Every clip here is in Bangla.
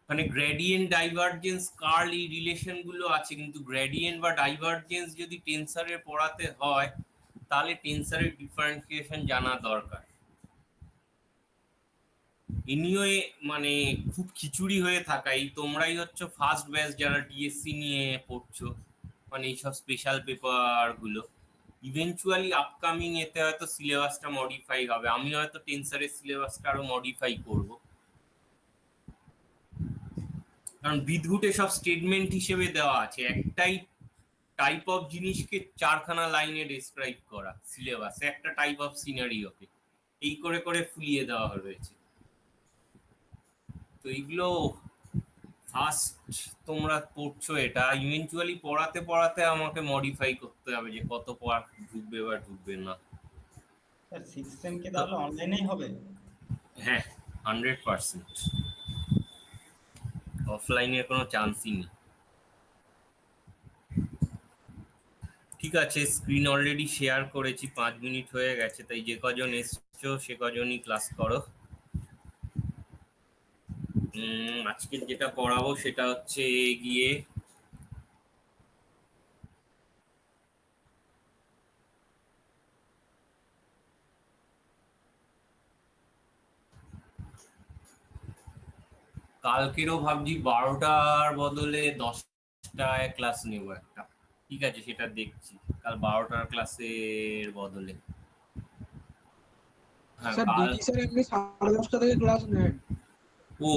মানে গ্রেডিয়েন্ট ডাইভারজেন্স কার্ল এই রিলেশন গুলো আছে, কিন্তু গ্রেডিয়েন্ট বা ডাইভারজেন্স যদি টেন্সারে পড়াতে হয় তাহলে টেন্সারের ডিফারেন্সিয়েশন জানা দরকার। এনিওয়ে মানে খুব খিচুড়ি হয়ে থাকা, এই তোমরাই হচ্ছে ফার্স্ট ব্যাচ যারা ডিএসসি নিয়ে পড়ছো, মানে এইসব স্পেশাল পেপার গুলো। ইভেনচুয়ালি আপকামিং এতে হয়তো সিলেবাসটা মডিফাই হবে, আমি হয়তো টেন্সারের সিলেবাসটা আরো মডিফাই করব, কারণ বিদঘুটে সব স্টেটমেন্ট হিসেবে দেওয়া আছে, একটাই টাইপ অফ জিনিসকে চারখানা লাইনে ডেসক্রাইব করা সিলেবাসে, একটা টাইপ অফ সিনারিওকে এই করে করে ফুলিয়ে দেওয়া হয়েছে। তো এইগুলো ফার্স্ট তোমরা পড়ছো, এটা ইভেনচুয়ালি পড়াতে পড়াতে আমাকে মডিফাই করতে হবে যে কত পার্ট ঢুকবে বা ঢুকবে না। স্যার 6th সেম কি তাহলে অনলাইনেই হবে? হ্যাঁ, 100%। অফলাইনের কোনো চান্সই নেই। ঠিক আছে, স্ক্রিন অলরেডি শেয়ার করেছি, 5 মিনিট হয়ে গেছে, তাই যে কজন এসছো সে কজনই ক্লাস করো। আজকে যেটা পড়াবো সেটা হচ্ছে গিয়ে কালকেরও ভাবছি 12টার বদলে 10টায় ক্লাস নেব একটা। ঠিক আছে, সেটা দেখছি কাল 12টার ক্লাসের বদলে। হ্যাঁ স্যার কাল, ডিডি স্যার এমনি 10:30 থেকে ক্লাস নেন। ও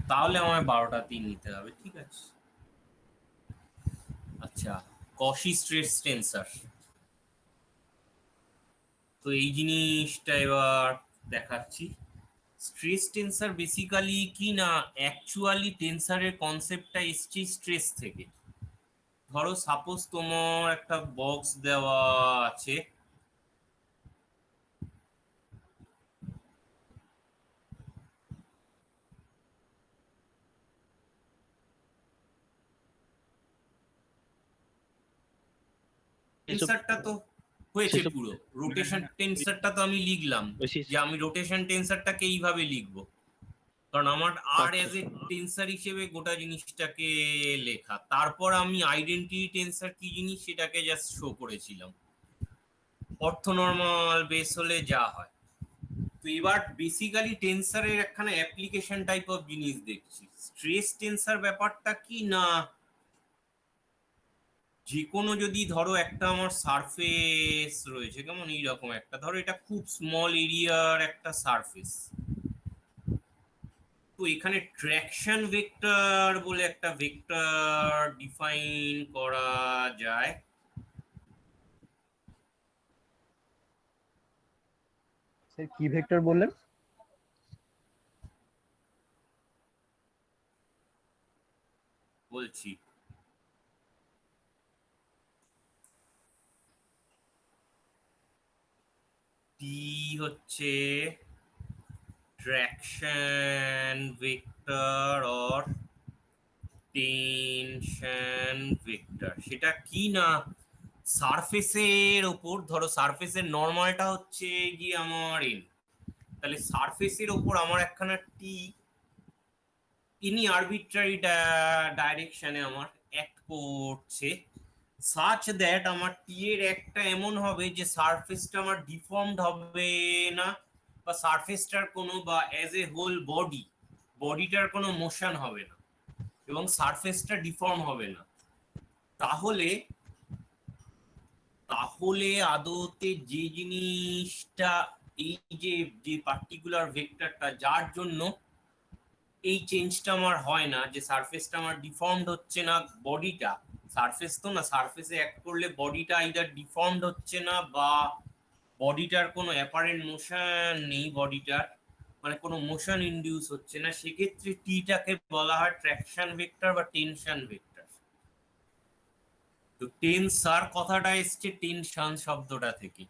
তাহলে আমায় 12টাতেই নিতে হবে, ঠিক আছে। আচ্ছা, কশি স্ট্রেস টেন্সার, তো এই জিনিসটা এবার দেখাচ্ছি। স্ট্রেস টেন্সার বেসিক্যালি কি না, অ্যাকচুয়ালি টেন্সারের কনসেপ্টটা এসছে স্ট্রেস থেকে। ধরো সাপোজ তোমার একটা বক্স দেওয়া আছে, টেন্সারটা তো হয়েছে পুরো, রোটেশন টেন্সারটা তো আমি লিখলাম যে আমি রোটেশন টেন্সারটাকে এইভাবে লিখবো, কারণ আমার আর এজ এ টেন্সার হিসেবে গোটা জিনিসটাকে লেখা। তারপর আমি আইডেন্টিটি টেন্সার কি জিনিস সেটাকে জাস্ট শো করেছিলাম, অর্থনর্মাল বেস হলে যা হয়। তো এবার বেসিক্যালি টেন্সারের একখানা অ্যাপ্লিকেশন টাইপ অফ জিনিস দেখছি। স্ট্রেস টেন্সার ব্যাপারটা কি না, যে কোনো যদি ধরো একটা আমার সারফেস রয়েছে, কেমন এইরকম একটা, ধরো এটা খুব স্মল এরিয়ার একটা সারফেস, তো এখানে ট্র্যাকশন ভেক্টর বলে একটা ভেক্টর ডিফাইন করা যায়। স্যার কি ভেক্টর বললেন? বলছি, টি হচ্ছে traction vector or tension vector. সেটা কি না, সারফেসের ওপর, ধরো সারফেসের নর্মালটা হচ্ছে গিয়ে আমার এন, তাহলে সারফেসের ওপর আমার একখানা টি ইনি আরবিট্রারি ডাইরেকশনে আমার অ্যাক্ট করছে, সাচ দ্যাট আমার টি এর একটা এমন হবে যে সারফেসটা আমার ডিফর্মড হবে না, বা সারফেসটার কোনো, বা অ্যাজ এ হোল বডিটার কোনো মোশন হবে না, এবং সারফেসটা ডিফর্ম হবে না। তাহলে তাহলে আদতে যে জিনিসটা, এই যে যে পার্টিকুলার ভেক্টরটা যার জন্য এই চেঞ্জটা আমার হয় না, যে সারফেসটা আমার ডিফর্মড হচ্ছে না, বডিটা, সারফেস তো না, সারফেসে অ্যাক্ট করলে বডিটা আইদার ডিফর্মড হচ্ছে না বা বডিটার কোনো অ্যাপারেন্ট মোশন নেই, বডিটার মানে কোনো মোশন ইনডিউস হচ্ছে না, সেক্ষেত্রে টিটাকে বলা হয় ট্র্যাকশন ভেক্টর বা টেনশন ভেক্টর। তো টেনসার কথাটা এসছে টেনশন শব্দটা থেকে।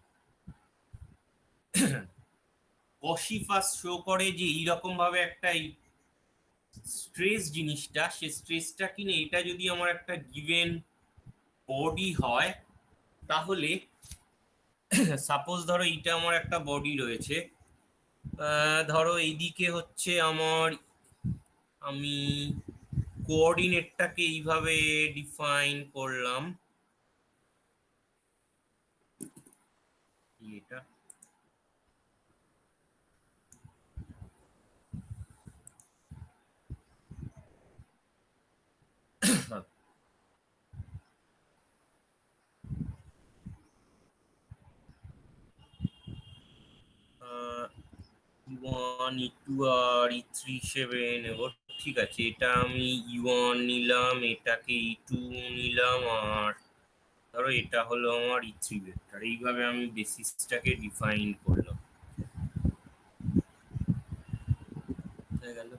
কশি ফার্স্ট শো করে যে এইরকম ভাবে একটা স্ট্রেস জিনিসটা, সে স্ট্রেসটা কিনে এটা যদি আমার একটা গিভেন বডি হয়, তাহলে সাপোজ ধরো এইটা আমার একটা বডি রয়েছে, ধরো এইদিকে হচ্ছে আমার আমি কোঅর্ডিনেটটাকে এইভাবে ডিফাইন করলাম, এটা E1 E2 আর E3 হিসেবে নেব। ঠিক আছে, এটা আমি E1 নিলাম, এটাকে E2 নিলাম, আর ধরো এটা হলো আমার E3 ভেক্টর। এইভাবে আমি বেসিসটাকে ডিফাইন করলাম, হয়ে গেল।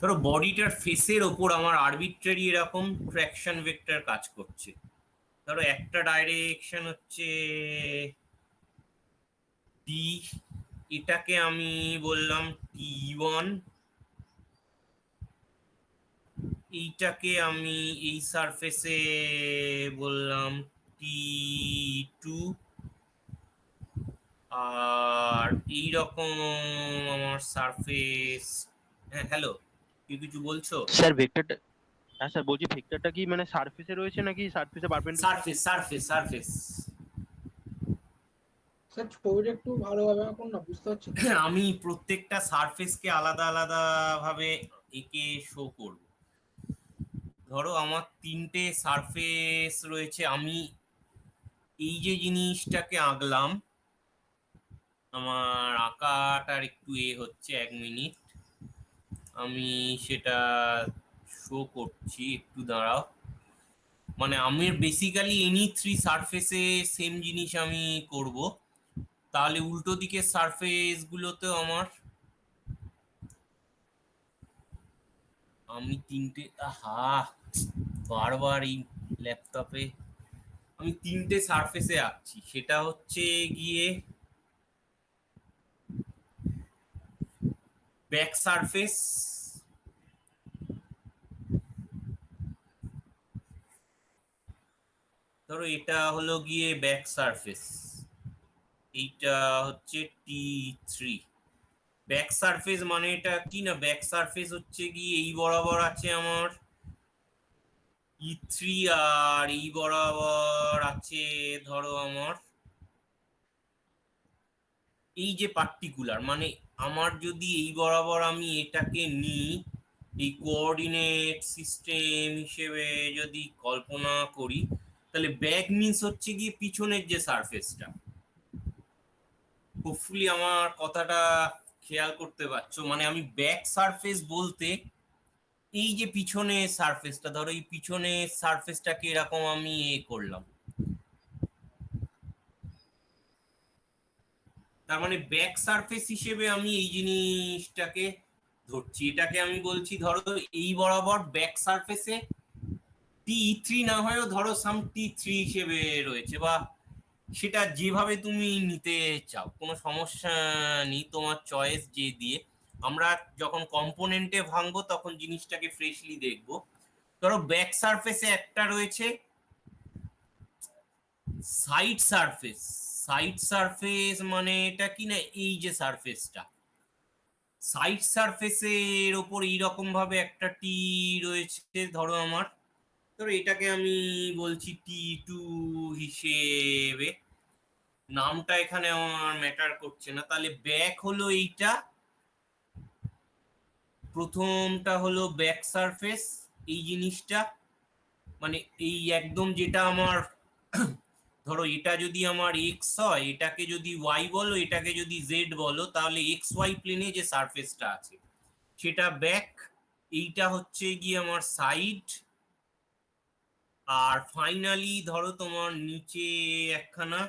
ধরো বডিটার ফেসের ওপর আমার আরবিট্রারি এরকম ট্র্যাকশন ভেক্টর কাজ করছে। ধরো একটা ডাইরেকশন হচ্ছে ডি, এটাকে আমি বললাম T1, এইটাকে আমি এই সারফেসে বললাম T2, আর এই রকম আমার সারফেস। হ্যাঁ হ্যালো, কি কিছু বলছো? স্যার ভেক্টরটা, হ্যাঁ স্যার বলছি ভেক্টরটা কি মানে সারফেসে রয়েছে নাকি সারফেসে perpendicular? Surface surface surface. Sir ছবিটা একটু ভালোভাবে আঁকুন না, বুঝতে পারছি না। আমি প্রত্যেকটা সারফেসকে আলাদা আলাদা ভাবে একে শো করব। ধরো আমার তিনটে সারফেস রয়েছে, আমি এই যে জিনিসটাকে আঁকলাম, আমার আঁকাটার একটু হচ্ছে 1 মিনিট, আমি সেটা শো করছি, একটু দাঁড়াও। মানে আমি বেসিক্যালি এনি 3 সারফেসে সেম জিনিস আমি করব, তাহলে উল্টো দিকের সারফেস গুলোতেও আমার আমি তিনটে, বারবার এই ল্যাপটপে আমি তিনটে সারফেসে আঁকছি। সেটা হচ্ছে গিয়ে ব্যাক সারফেস, ধরো এটা হলো গিয়ে ব্যাক সারফেস, এইটা হচ্ছে T3। ব্যাক সারফেস মানে এটা কি না, ব্যাক সারফেস হচ্ছে গিয়ে এই বরাবর আছে আমার E3, আর এই বরাবর আছে ধরো আমার এই যে পার্টিকুলার, মানে আমার যদি এই বরাবর আমি এটাকে নিই, এই কোঅর্ডিনেট সিস্টেম হিসেবে যদি কল্পনা করি, তাহলে ব্যাক মিন্স হচ্ছে গিয়ে পিছনের যে সারফেসটা। হোপফুলি আমার কথাটা খেয়াল করতে পারছো, মানে আমি ব্যাক সারফেস বলতে এই যে পিছনে সারফেসটা, ধরো এই পিছনে সারফেসটাকে এরকম আমি করলাম, তার মানে ব্যাক সারফেস হিসেবে আমি এই জিনিসটাকে ধরছি। এটাকে আমি বলছি ধরো এই বরাবর ব্যাক সারফেসে T3 না হয়েও ধরো সাম T3 হিসেবে রয়েছে, বা সেটা যেভাবে তুমি নিতে চাও কোনো সমস্যা নেই, তোমার চয়েস যে দিয়ে। আমরা যখন কম্পোনেন্টে ভাঙবো তখন জিনিসটাকে ফ্রেশলি দেখবো। ধরো ব্যাক সারফেসে একটা রয়েছে সাইড সারফেস। সাইড সারফেস মানে এটা কি না, এই যে সারফেসটা সাইড সারফেসের ওপর এইরকম ভাবে একটা টি রয়েছে, ধরো আমার, ধরো এটাকে আমি বলছি T2 হিসেবে, নামটা এখানে আমার ম্যাটার করছে না। তাহলে ব্যাক হলো এইটা, প্রথমটা হলো ব্যাক সারফেস, এই জিনিসটা মানে এই একদম যেটা আমার ধরো এটা যদি আমার এক্স হয়, এটাকে যদি ওয়াই বলো, এটাকে যদি জেড বলো, তাহলে এক্স ওয়াই প্লেনে যে সারফেসটা আছে সেটা ব্যাক, এইটা হচ্ছে গিয়ে আমার সাইড, আর ফাইনালি ধরো তোমার নিচে একখানা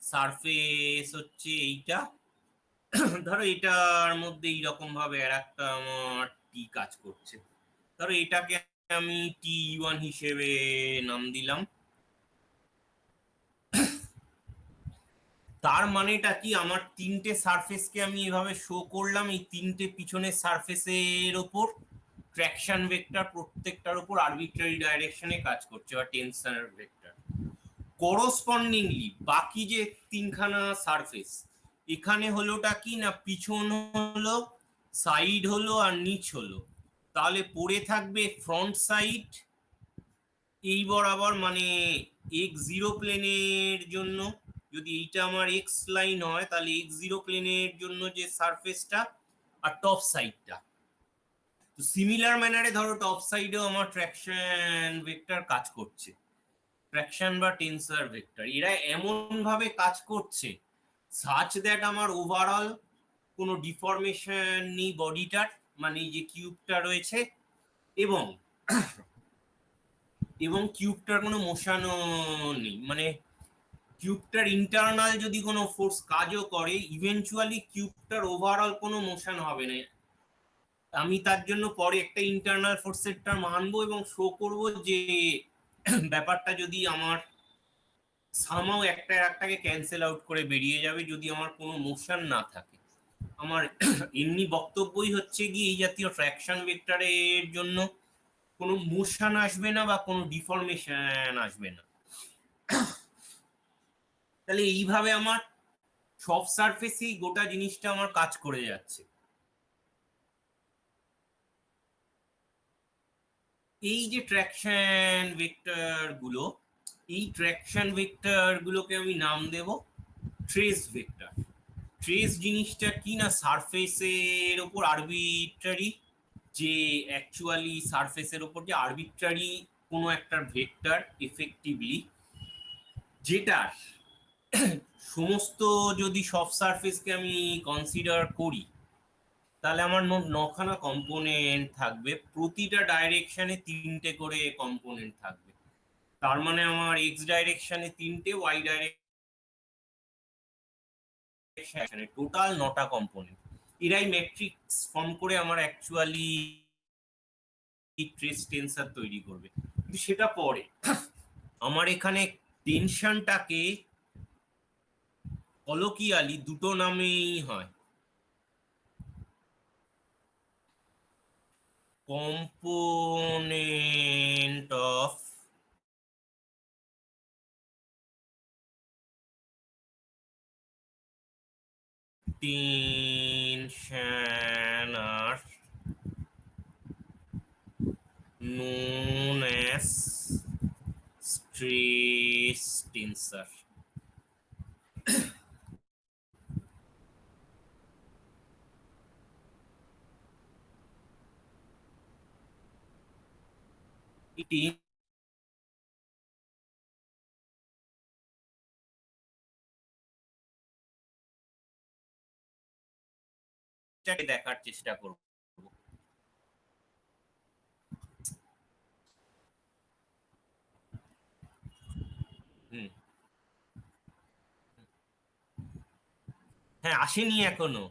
সারফেস হচ্ছে এইটা। ধরো এটার মধ্যে এইরকম ভাবে আর একটা আমার টি কাজ করছে, ধরো এটাকে আমি T1 হিসেবে নাম দিলাম। তার মানেটা কি, আমার তিনটে সারফেসকে আমি এভাবে শো করলাম, এই তিনটে পিছনের সারফেসের ওপর ট্র্যাকশন ভেক্টর প্রত্যেকটার উপর আরবিট্রারি ডাইরেকশনে কাজ করছে, বা টেনশন ভেক্টর। করসপন্ডিংলি বাকি যে তিনখানা সারফেস, এখানে হলোটা কি না, পিছন হলো সাইড হলো আর নিচ হলো, তাহলে পড়ে থাকবে ফ্রন্ট সাইড এই বরাবর, মানে এক্স জিরো প্লেনের জন্য, যদি এইটা আমার এক্স লাইন হয় তাহলে এক্স জিরো প্লেনের জন্য যে সারফেসটা আর টপ সাইডটা। তো সিমিলার ম্যানারে ধরো টপ সাইডেও আমার ট্র্যাকশন ভেক্টর কাজ করছে, ট্র্যাকশন বা টেনসর ভেক্টর, এরা এমন ভাবে কাজ করছে সাচ দ্যাট আমার ওভারঅল কোনো ডিফরমেশন নেই বডিটার, মানে এই যে কিউবটা রয়েছে, এবং এবং কিউবটার কোনো মোশনও নেই, মানে কিউবটার ইন্টারনাল যদি কোনো ফোর্স কাজও করে ইভেনচুয়ালি কিউবটার ওভারঅল কোনো মোশন হবে না। আমি তার জন্য পরে একটা ইন্টারনাল ফোর্সের টার্ম আনবো এবং শো করব যে ব্যাপারটা যদি আমার সামাও একটা একটাকে ক্যান্সেল আউট করে বেরিয়ে যাবে যদি আমার কোনো মোশন না থাকে। আমার এমনি বক্তব্যই হচ্ছে কি এই জাতীয় ট্র্যাকশন ভেক্টরের জন্য কোনো মোশন আসবে না বা কোনো ডিফরমেশন আসবে না। তাহলে এইভাবে আমার সব সারফেসেই গোটা জিনিসটা আমার কাজ করে যাচ্ছে। এই যে ট্র্যাকশন ভেক্টর গুলো, এই ট্র্যাকশন ভেক্টর গুলোকে আমি নাম দেব ট্রেস ভেক্টর। ট্রেস জিনিসটা কি না, সারফেসের ওপর আরবিট্রারি, যে অ্যাকচুয়ালি সারফেসের ওপর যে আরবিট্রারি কোনো একটা ভেক্টর এফেক্টিভলি, যেটার সমস্ত যদি সব সারফেসকে আমি কনসিডার করি তাহলে আমার মোট 9খানা কম্পোনেন্ট থাকবে, প্রতিটা ডাইরেকশনে 3টে করে কম্পোনেন্ট থাকবে। তার মানে আমার এক্স ডাইরেকশনে 3টে, ওয়াই ডাইরেকশনে টোটাল 9টা কম্পোনেন্ট। এরাই ম্যাট্রিক্স ফর্ম করে আমার অ্যাকচুয়ালি ট্রেস টেন্সর তৈরি করবে, কিন্তু সেটা পরে। আমার এখানে টেনশনটাকে কলোকিয়ালি দুটো নামেই হয়, component of tension are known as stress tensor. এটি দেখার চেষ্টা করব। হ্যাঁ, আসেনি এখনো,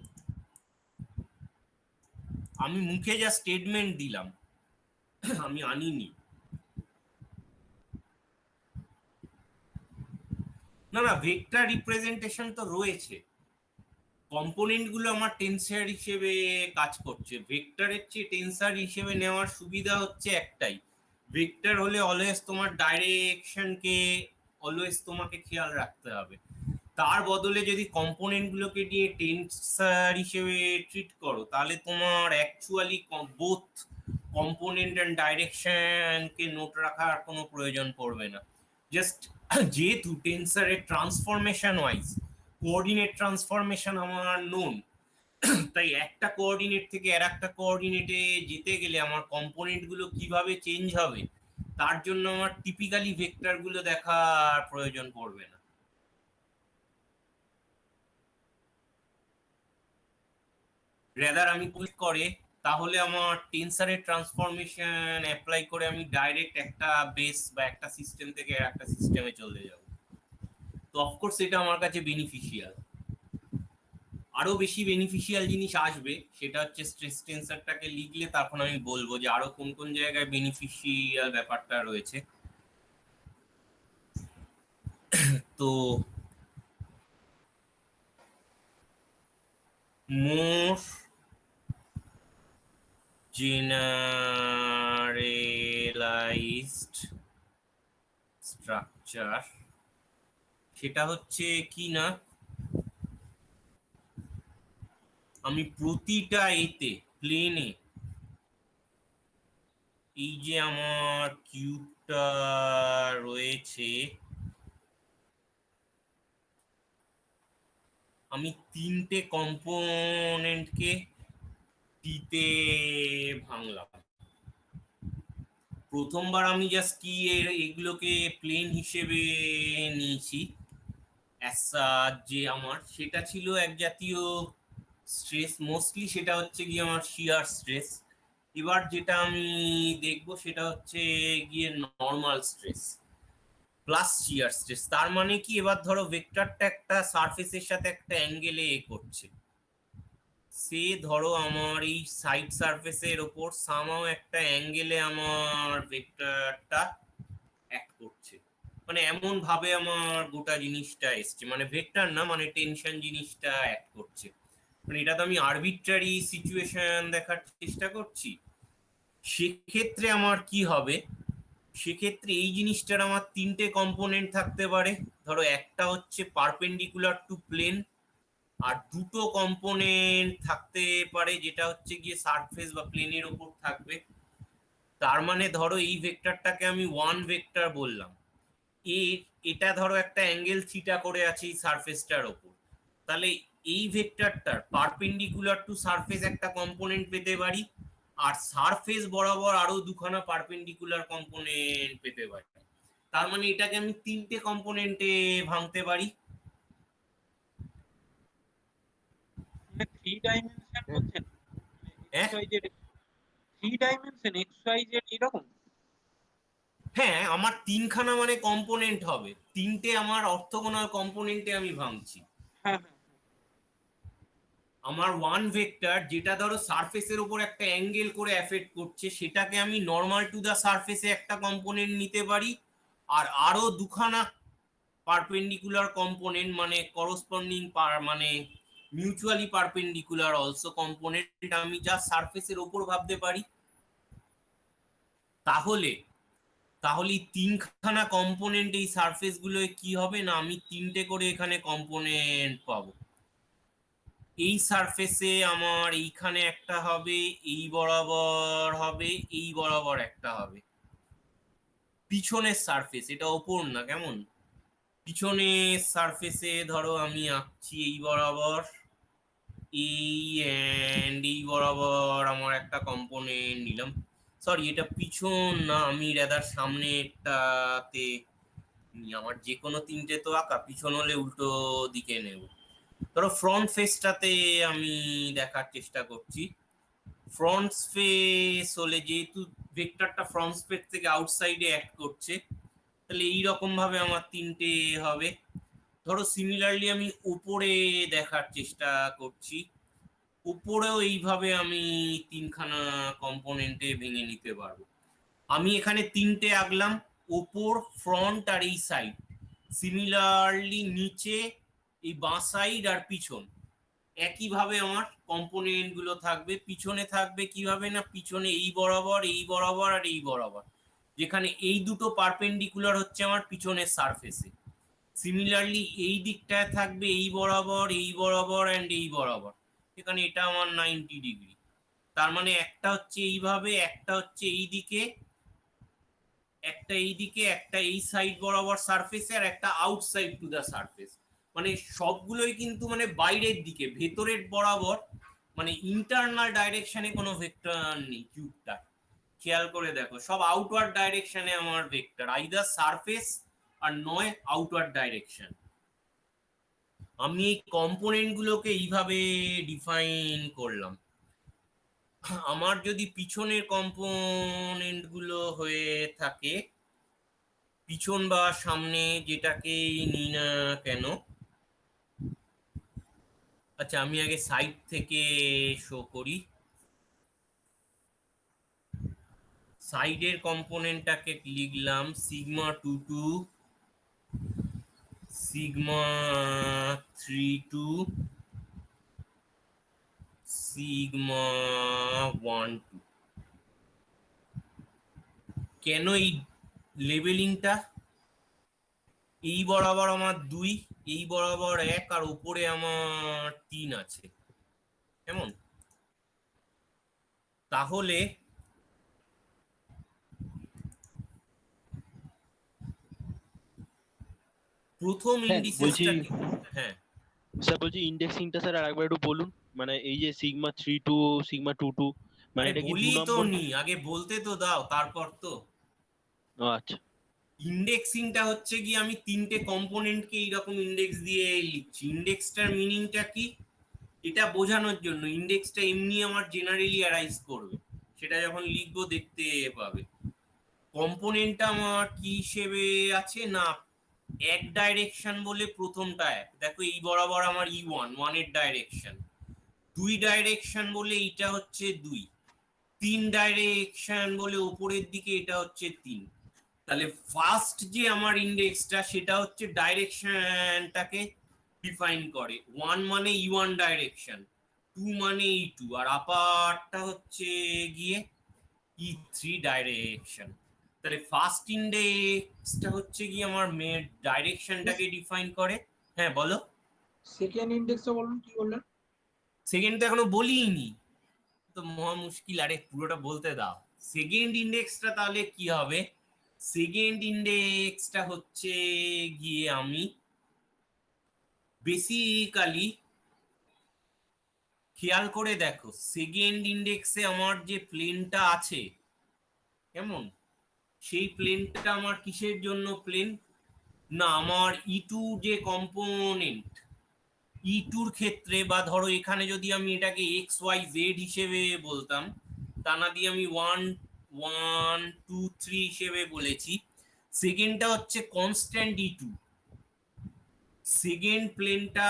আমি মুখে যা স্টেটমেন্ট দিলাম আমি আনিনি। না না, ভেক্টর রিপ্রেজেন্টেশন তো রয়েছে, কম্পোনেন্ট গুলো আমার টেন্সর হিসেবে কাজ করছে। ভেক্টরের চেয়ে টেন্সর হিসেবে নেওয়ার সুবিধা হচ্ছে একটাই, ভেক্টর হলে অলওয়েজ তোমার ডাইরেকশনকে অলওয়েজ তোমাকে খেয়াল রাখতে হবে, তার বদলে যদি কম্পোনেন্ট গুলোকে নিয়ে টেন্সর হিসেবে ট্রিট করো তাহলে তোমার অ্যাকচুয়ালি বোথ কম্পোনেন্ট এন্ড ডাইরেকশনকে নোট রাখার কোনো প্রয়োজন পড়বে না। জাস্ট যেহেতু টেন্সরের ট্রান্সফরমেশন ওয়াইজ কোঅর্ডিনেট ট্রান্সফরমেশন আমার নোন, তাই একটা কোঅর্ডিনেট থেকে আর একটা কোঅর্ডিনেটে যেতে গেলে আমার কম্পোনেন্ট গুলো কিভাবে চেঞ্জ হবে তার জন্য আমার টিপিক্যালি ভেক্টর গুলো দেখার প্রয়োজন পড়বে না। রেদার আমি ক্লিক করে তাহলে আমার টেন্সরের ট্রান্সফরমেশন অ্যাপ্লাই করে আমি ডাইরেক্ট একটা বেস বা একটা সিস্টেম থেকে একটা সিস্টেমে চলে যাব। তো অফকোর্স এটা আমার কাছে বেনিফিশিয়াল। আরো বেশি বেনিফিশিয়াল জিনিস আসবে, সেটা হচ্ছে স্ট্রেস টেন্সরটাকে লিখলে তখন আমি বলবো যে আরো কোন কোন জায়গায় বেনিফিশিয়াল ব্যাপারটা রয়েছে। তো মোর জেনারেলাইজড স্ট্রাকচার সেটা হচ্ছে কি না, আমি প্রতিটা এতে প্লেনে এই যে আমার কিউবটা রয়েছে, আমি তিনটে কম্পোনেন্টকে টিতে ভাঙলাম। প্রথমবার আমি জাস্ট কি এগুলোকে প্লেন হিসেবে নিয়েছি, যে আমার সেটা ছিল এক জাতীয় স্ট্রেস, মোস্টলি সেটা হচ্ছে গিয়ে আমার শিয়ার স্ট্রেস। এবার যেটা আমি দেখবো সেটা হচ্ছে গিয়ে normal stress plus shear stress. তার মানে কি, এবার ধরো ভেক্টরটা একটা সারফেসের সাথে একটা অ্যাঙ্গেলে করছে, সে ধরো আমার এই সাইড সারফেসের ওপর সামাও একটা অ্যাঙ্গেলে আমার ভেক্টরটা অ্যাক্ট করছে, মানে এমন ভাবে আমার গোটা জিনিসটা এসছে, মানে ভেক্টর না, মানে টেনশন জিনিসটা অ্যাক্ট করছে। মানে এটা তো আমি আরবিট্রারি সিচুয়েশন দেখার চেষ্টা করছি। সেক্ষেত্রে আমার কি হবে, সেক্ষেত্রে এই জিনিসটার আমার তিনটে কম্পোনেন্ট থাকতে পারে। ধরো একটা হচ্ছে পারপেন্ডিকুলার টু প্লেন, আর দুটো কম্পোনেন্ট থাকতে পারে যেটা হচ্ছে গিয়ে সারফেস বা প্লেনের ওপর থাকবে। তার মানে ধরো এই ভেক্টরটাকে আমি ওয়ান ভেক্টর বললাম, এটা ধরো একটা অ্যাঙ্গেল থিটা করে আছে এই সারফেসটার ওপর, তাহলে এই ভেক্টরটার পারপেন্ডিকুলার টু সারফেস একটা কম্পোনেন্ট পেতে পারি, আর সারফেস বরাবর আরো দুখানা পারপেন্ডিকুলার কম্পোনেন্ট পেতে পারি। তার মানে এটাকে আমি তিনটে কম্পোনেন্টে ভাঙতে পারি। থ্রি ডাইমেনশন বলছেন, হ্যাঁ three dimension X Y Z এরকম? হ্যাঁ, আমার তিনখানা মানে কম্পোনেন্ট হবে, তিনটে আমার অর্থোগোনাল কম্পোনেন্টে আমি ভাঙছি। হ্যাঁ হ্যাঁ আমার ওয়ান ভেক্টর যেটা ধরো সারফেসের উপর একটা অ্যাঙ্গেল করে অ্যাফেক্ট করছে, সেটাকে আমি নর্মাল টু দা সারফেসে একটা কম্পোনেন্ট নিতে পারি, আর আরো দুখানা পারপেন্ডিকুলার কম্পোনেন্ট মানে করসপন্ডিং মানে মিউচুয়ালি পারপেন্ডিকুলার অলসো কম্পোনেন্ট আমি যা সারফেসের উপর ভাবতে পারি। তাহলে তাহলে এই তিনখানা কম্পোনেন্ট এই সারফেস গুলোয় কি হবে না, আমি তিনটে করে এখানে কম্পোনেন্ট পাবো। এই সারফেসে আমার এইখানে একটা হবে, এই বরাবর হবে, এই বরাবর একটা হবে। পিছনের সারফেস, এটা ওপর না, কেমন পিছনের সারফেসে ধরো আমি আঁকছি এই বরাবর, এই বরাবর আমার একটা কম্পোনেন্ট নিলাম। সরি, এটা পিছন না, আমি রেদার সামনেটাতে আমার যে কোনো তিনটে তো আঁকা, পিছন হলে উল্টো দিকে নেব। ধরো ফ্রন্ট ফেসটাতে আমি দেখার চেষ্টা করছি। ফ্রন্ট ফেস হলে যেহেতু ভেক্টরটা ফ্রন্ট ফেস থেকে আউটসাইডে অ্যাক্ট করছে, তাহলে এইরকম ভাবে আমার তিনটে হবে। ধরো সিমিলারলি আমি উপরে দেখার চেষ্টা করছি, উপরেও এইভাবে আমি তিনখানা কম্পোনেন্টে ভেঙে নিতে পারবো। আমি এখানে তিনটে আঁকলাম, ওপর, ফ্রন্ট আর এই সাইড। সিমিলারলি নিচে এই বাঁ সাইড আর পিছন একইভাবে আমার কম্পোনেন্ট গুলো থাকবে। পিছনে থাকবে কিভাবে না, পিছনে এই বরাবর, এই বরাবর আর এই বরাবর, যেখানে এই দুটো পারপেন্ডিকুলার হচ্ছে আমার পিছনের সারফেসে। সিমিলারলি এই দিকটায় থাকবে এই বরাবর, এই বরাবর অ্যান্ড এই বরাবর, এখানে এটা আমার 90 ডিগ্রি। তার মানে একটা হচ্ছে এইভাবে, একটা হচ্ছে এই দিকে, একটা এই দিকে, একটা এই সাইড বরাবর সারফেসে, আর একটা আউটসাইড টু দা সারফেস। মানে সবগুলোই কিন্তু মানে বাইরের দিকে, ভেতরের বরাবর, মানে ইন্টারনাল ডাইরেকশনে কোনো ভেক্টর নেই কিউবটা। খেয়াল করে দেখো, সব আউটওয়ার্ড ডাইরেকশনে আমার ভেক্টর, আইদার সারফেস আর নয় আউটওয়ার্ড ডাইরেকশন। আমি এই কম্পোনেন্ট গুলোকে এইভাবে ডিফাইন করলাম। আমার যদি পিছনের কম্পোনেন্ট গুলো হয়ে থাকে, পিছন বা সামনে যেটাকেই নিই না কেন, আচ্ছা আমি আগে সাইড থেকে শো করি। সাইডের কম্পোনেন্টটাকে লিখলাম সিগমা 22, সিগমা 32, সিগমা 12। কেন এই লেবেলিংটা? এই বরাবর আমার 2, এই বরাবর 1, আর উপরে আমার 3 আছে। কেমন? তাহলে প্রথম হ্যাঁ, বলছি ইন্ডিসেসটা কি? হ্যাঁ, স্যার বলছি ইন্ডেক্সিংটা স্যার আরেকবার একটু বলুন, মানে এই যে সিগমা 3 টু সিগমা 2 মানে আরে এটা কি দু বলি তো নম্বর? নি, আগে বলতে তো দাও তারপর তো। ও আচ্ছা। ইন্ডেক্সিংটা হচ্ছে কি আমি তিনটে কম্পোনেন্টকে এইরকম ইন্ডেক্স দিয়ে লিখছি। ইন্ডেক্সটার মিনিংটা কি এটা বোঝানোর জন্য, ইন্ডেক্সটা এমনি আমার জেনারেলি অ্যারাইজ করবে, সেটা যখন লিখবো দেখতে পাবে। কম্পোনেন্টটা আমার কি হিসেবে আছে না, এক ডাইরেকশন বলে প্রথমটা এক, দেখো এই বরাবর আমার E1 এর ডাইরেকশন, দুই ডাইরেকশন বলে এইটা হচ্ছে 2, তিন ডাইরেকশন বলে উপরের দিকে এটা হচ্ছে 3। তাহলে ফার্স্ট যে আমার ইন্ডেক্সটা সেটা হচ্ছে ডাইরেকশনটাকে ডিফাইন করে, 1 মানে E1 ডাইরেকশন, 2 মানে E2, আর আপারটা হচ্ছে গিয়ে E3 ডাইরেকশন। তাহলে ফার্স্ট ইন্ডেক্সটা হচ্ছে কি আমার ডাইরেকশনটাকে ডিফাইন করে। হ্যাঁ বলো। সেকেন্ড ইন্ডেক্সটা বলুন, কি বললেন? সেকেন্ড তো এখনো বলিনি, তো মহা মুশকিল, আরে পুরোটা বলতে দাও। সেকেন্ড ইন্ডেক্সটা তাহলে কি হবে, সেকেন্ড ইন্ডেক্সটা হচ্ছে গিয়ে আমি বেসিক্যালি, খেয়াল করে দেখো সেকেন্ড ইন্ডেক্সে আমার যে প্লেনটা আছে, কেমন, সেই প্লেনটা আমার কিসের জন্য প্লেন, না আমার E2 যে কম্পোনেন্ট, E2-র ক্ষেত্রে, বা ধরো এখানে যদি আমি এটাকে XYZ হিসেবে বলতাম, তা না দিয়ে আমি 1 1 2 3 হিসেবে বলেছি, সেকেন্ডটা হচ্ছে কনস্ট্যান্ট E2। সেকেন্ড প্লেনটা,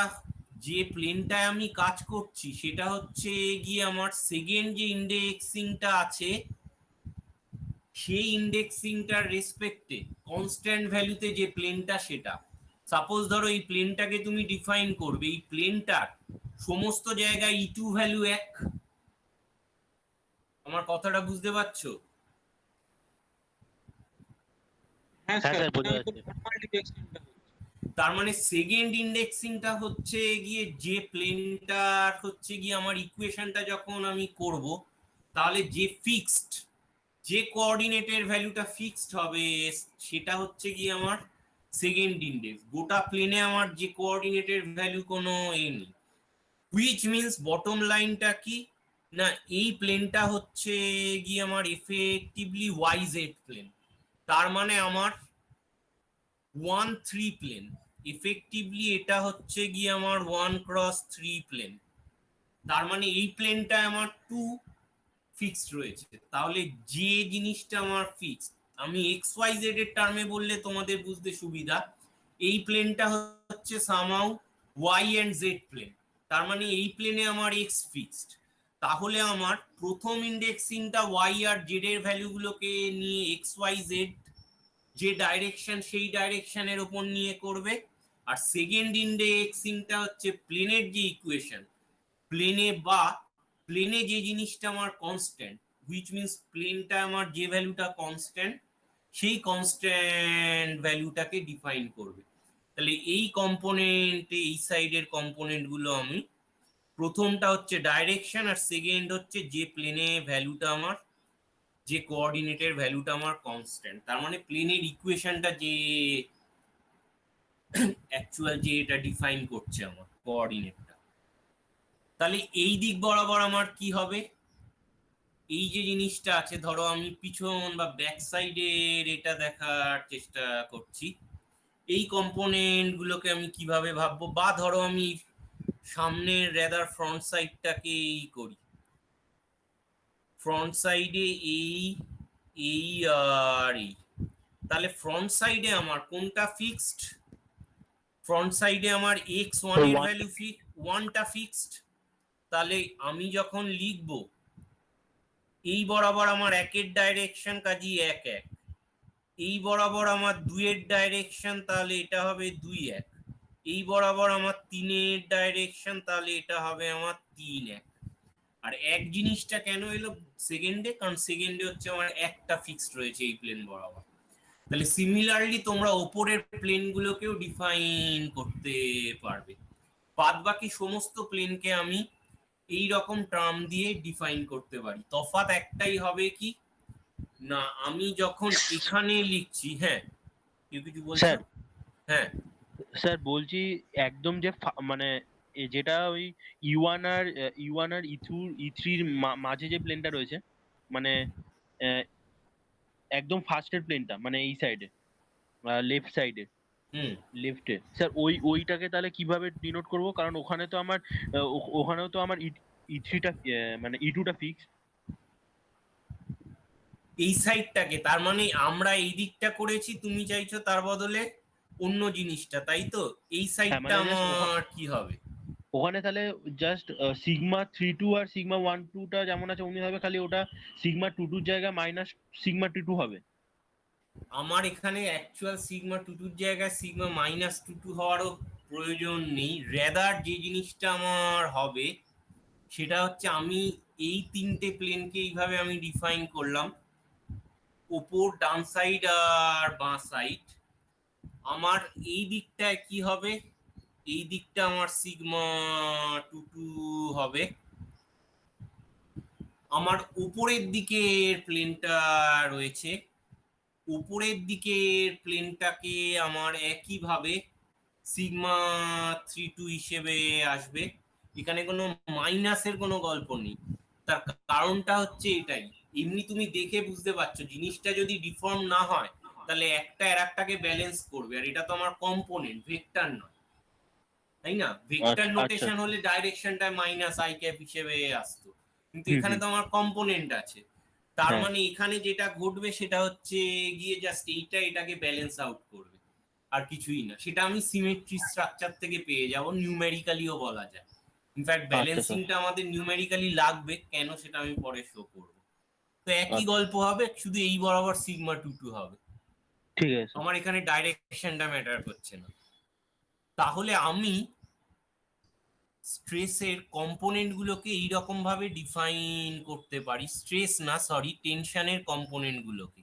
যে প্লেনটায় আমি কাজ করছি সেটা হচ্ছে গিয়ে আমার সেকেন্ড যে ইন্ডেক্সিংটা আছে সেই ইন্ডেক্সিংটার রেসপেক্টে কনস্ট্যান্ট ভ্যালুতে যে প্লেনটা, সেটা সাপোজ ধরো এই প্লেনটাকে তুমি ডিফাইন করবে, এই প্লেনটার সমস্ত জায়গায় E2 ভ্যালু 1। আমার কথাটা বুঝতে পারছো? হ্যাঁ হ্যাঁ স্যার, স্যার বোঝা এটাই তো যাচ্ছে। নর্মাল ডিরেকশনটা হচ্ছে। তার মানে সেকেন্ড ইন্ডেক্সিংটা হচ্ছে গিয়ে যে প্লেনটার হচ্ছে গিয়ে আমার ইকুয়েশনটা যখন আমি করব, তাহলে যে ফিক্সড, যে কোঅর্ডিনেটের ভ্যালুটা ফিক্সড হবে সেটা হচ্ছে গিয়ে আমার সেকেন্ড ইন্ডেক্স। গোটা প্লেনে আমার যে কোঅর্ডিনেটের ভ্যালু কোনো নেই, হুইচ মিনস বটম লাইনটা কি, না এই প্লেনটা হচ্ছে গিয়ে আমার এফেক্টিভলি YZ প্লেন, তার মানে আমার 1 3 প্লেন, এফেক্টিভলি এটা হচ্ছে গিয়ে আমার 1 × 3 প্লেন, তার মানে এই প্লেনটা আমার 2 ফিক্সড রয়েছে। তাহলে যে জিনিসটা আমার ফিক্সড, আমি XYZ এর টার্মে বললে তোমাদের বুঝতে সুবিধা, এই প্লেনটা হচ্ছে somehow Y and Z plane, তার মানে এই প্লেনে আমার X ফিক্সড। তাহলে আমার প্রথম ইন্ডেক্সিংটা Y আর Z এর ভ্যালুগুলোকে নিয়ে XYZ যে ডাইরেকশন সেই ডাইরেকশনের উপর নিয়ে করবে, আর সেকেন্ড ইন্ডেক্সিংটা হচ্ছে প্লেনের যে ইকুয়েশন, প্লেনে যে জিনিসটা আমার কনস্ট্যান্ট, হুইচ মিনস প্লেনটা আমার যে ভ্যালুটা কনস্ট্যান্ট, সেই কনস্ট্যান্ট ভ্যালুটাকে ডিফাইন করবে। তাহলে এই কম্পোনেন্টে, এই সাইডের কম্পোনেন্ট গুলো আমি, প্রথমটা হচ্ছে ডাইরেকশন আর সেকেন্ড হচ্ছে যে প্লেনে ভ্যালুটা আমার, যে কোঅর্ডিনেটের ভ্যালুটা আমার কনস্ট্যান্ট, তার মানে প্লেনের ইকুয়েশনটা যে অ্যাকচুয়াল যে এটা ডিফাইন করছে আমার কোঅর্ডিনেটটা। তাহলে এই দিক বরাবর আমার কি হবে, এই যে জিনিসটা আছে, ধরো আমি পিছন বা ব্যাক সাইডের এটা দেখার চেষ্টা করছি, এই কম্পোনেন্ট গুলোকে আমি কিভাবে ভাববো, বা ধরো আমি সামনের রেদার ফ্রন্ট সাইডটাকে করি, ফ্রন্ট সাইডে এই আর এই, তাহলে ফ্রন্ট সাইডে আমার কোনটা ফিক্সড, ফ্রন্ট সাইডে আমার x1 এর ভ্যালু 1টা ফিক্সড। তাহলে আমি যখন লিখব এই বরাবর আমার 1 এর ডাইরেকশন, কাজী 1 1, এই বরাবর আমার 2 এর ডাইরেকশন, তাহলে এটা হবে 2 1, এই বরাবর আমার 3 এর ডাইরেকশন, তাহলে এটা হবে আমার 3 1। আর এক জিনিসটা কেন এলো সেকেন্ডে, কারণ সেকেন্ডে হচ্ছে আমার একটা ফিক্সড রয়েছে এই প্লেন বরাবর। তাহলে সিমিলারলি তোমরা ওপরের প্লেন গুলোকেও ডিফাইন করতে পারবে, বাদ বাকি সমস্ত প্লেনকে আমি এই রকম টার্ম দিয়ে ডিফাইন করতে পারি। তফাৎ একটাই হবে কি না, আমি যখন এখানে লিখছি, হ্যাঁ কেউ কিছু বলছো? স্যার হ্যাঁ স্যার বলছি একদম যে মানে যেটা ওই ইউ ওয়ান আর ই থ্রির মাঝে যে প্লেনটা রয়েছে, মানে আহ, একদম ফার্স্টের প্লেনটা, মানে এই সাইডে, লেফট সাইডে, হুম লেফটে স্যার, ওইটাকে তাহলে কিভাবে ডিনোট করব? কারণ ওখানে তো আমার ওখানেও তো আমার ই থ্রিটা মানে ই2টা ফিক্স। এই সাইডটাকে, তার মানে আমরা এই দিকটা করেছি, তুমি চাইছো তার বদলে অন্য জিনিসটা, তাই তো? এই হ্যাঁ, সাইডটা মানে জাস্ট আমার কি হবে? ওখানে তাহলে জাস্ট সিগমা 3 2 আর সিগমা 1 2টা যেমন আছে অমনি হবে, খালি ওটা সিগমা 2 2 জায়গায় মাইনাস সিগমা 2 2 হবে। আমার এখানে অ্যাকচুয়াল সিগমা 2 2 জায়গায় সিগমা -2 2 হওয়ারও প্রয়োজন নেই। রেদার যে জিনিসটা আমার হবে সেটা হচ্ছে, আমি এই তিনটে প্লেনকে এইভাবে আমি ডিফাইন করলাম, উপর, ডান সাইড আর বাঁ সাইড। আমার এই দিকটায় কি হবে? এই দিকটা আমার সিগমা 2 2 হবে। আমার উপরের দিকের প্লেনটা রয়েছে, উপরের দিকের প্লেনটাকে আমার একইভাবে সিগমা 3 2 হিসেবে আসবে। এখানে কোনো মাইনাসের কোনো গল্প নেই। তার কারণটা হচ্ছে এটাই, এমনি তুমি দেখে বুঝতে পারছো জিনিসটা যদি ডিফর্ম না হয় তাহলে একটা আর একটাকে ব্যালেন্স করবে, আর এটা তো আমার কম্পোনেন্ট, ভেক্টর নয়, তাই না? ভেক্টর আচ্ছা আচ্ছা। নোটেশন হলে ডাইরেকশনটা -i ক্যাপ হিসেবে আসতো, কিন্তু হুম এখানে হুম। তো আমার কম্পোনেন্ট আছে। তার হ্যাঁ। মানে এখানে যেটা ঘটবে সেটা হচ্ছে গিয়ে জাস্ট এইটা এটাকে ব্যালেন্স আউট করবে, আর কিছুই না। সেটা আমি সিমেট্রি স্ট্রাকচার থেকে পেয়ে যাব, নিউমেরিক্যালিও বলা যায়। ইনফ্যাক্ট আচ্ছা স্যার। ব্যালেন্সিংটা আমাদের নিউমেরিক্যালি লাগবে কেন, সেটা আমি পরে শো করব। তো একই আচ্ছা, গল্প হবে, শুধু এই বরাবর সিগমা 2 2 হবে। ঠিক আছে স্যার। আমার এখানে ডাইরেকশনটা ম্যাটার করছে না। তাহলে আমি স্ট্রেসের কম্পোনেন্ট গুলোকে এইরকম ভাবে ডিফাইন করতে পারি, স্ট্রেস না সরি, টেনশনের কম্পোনেন্ট গুলোকে।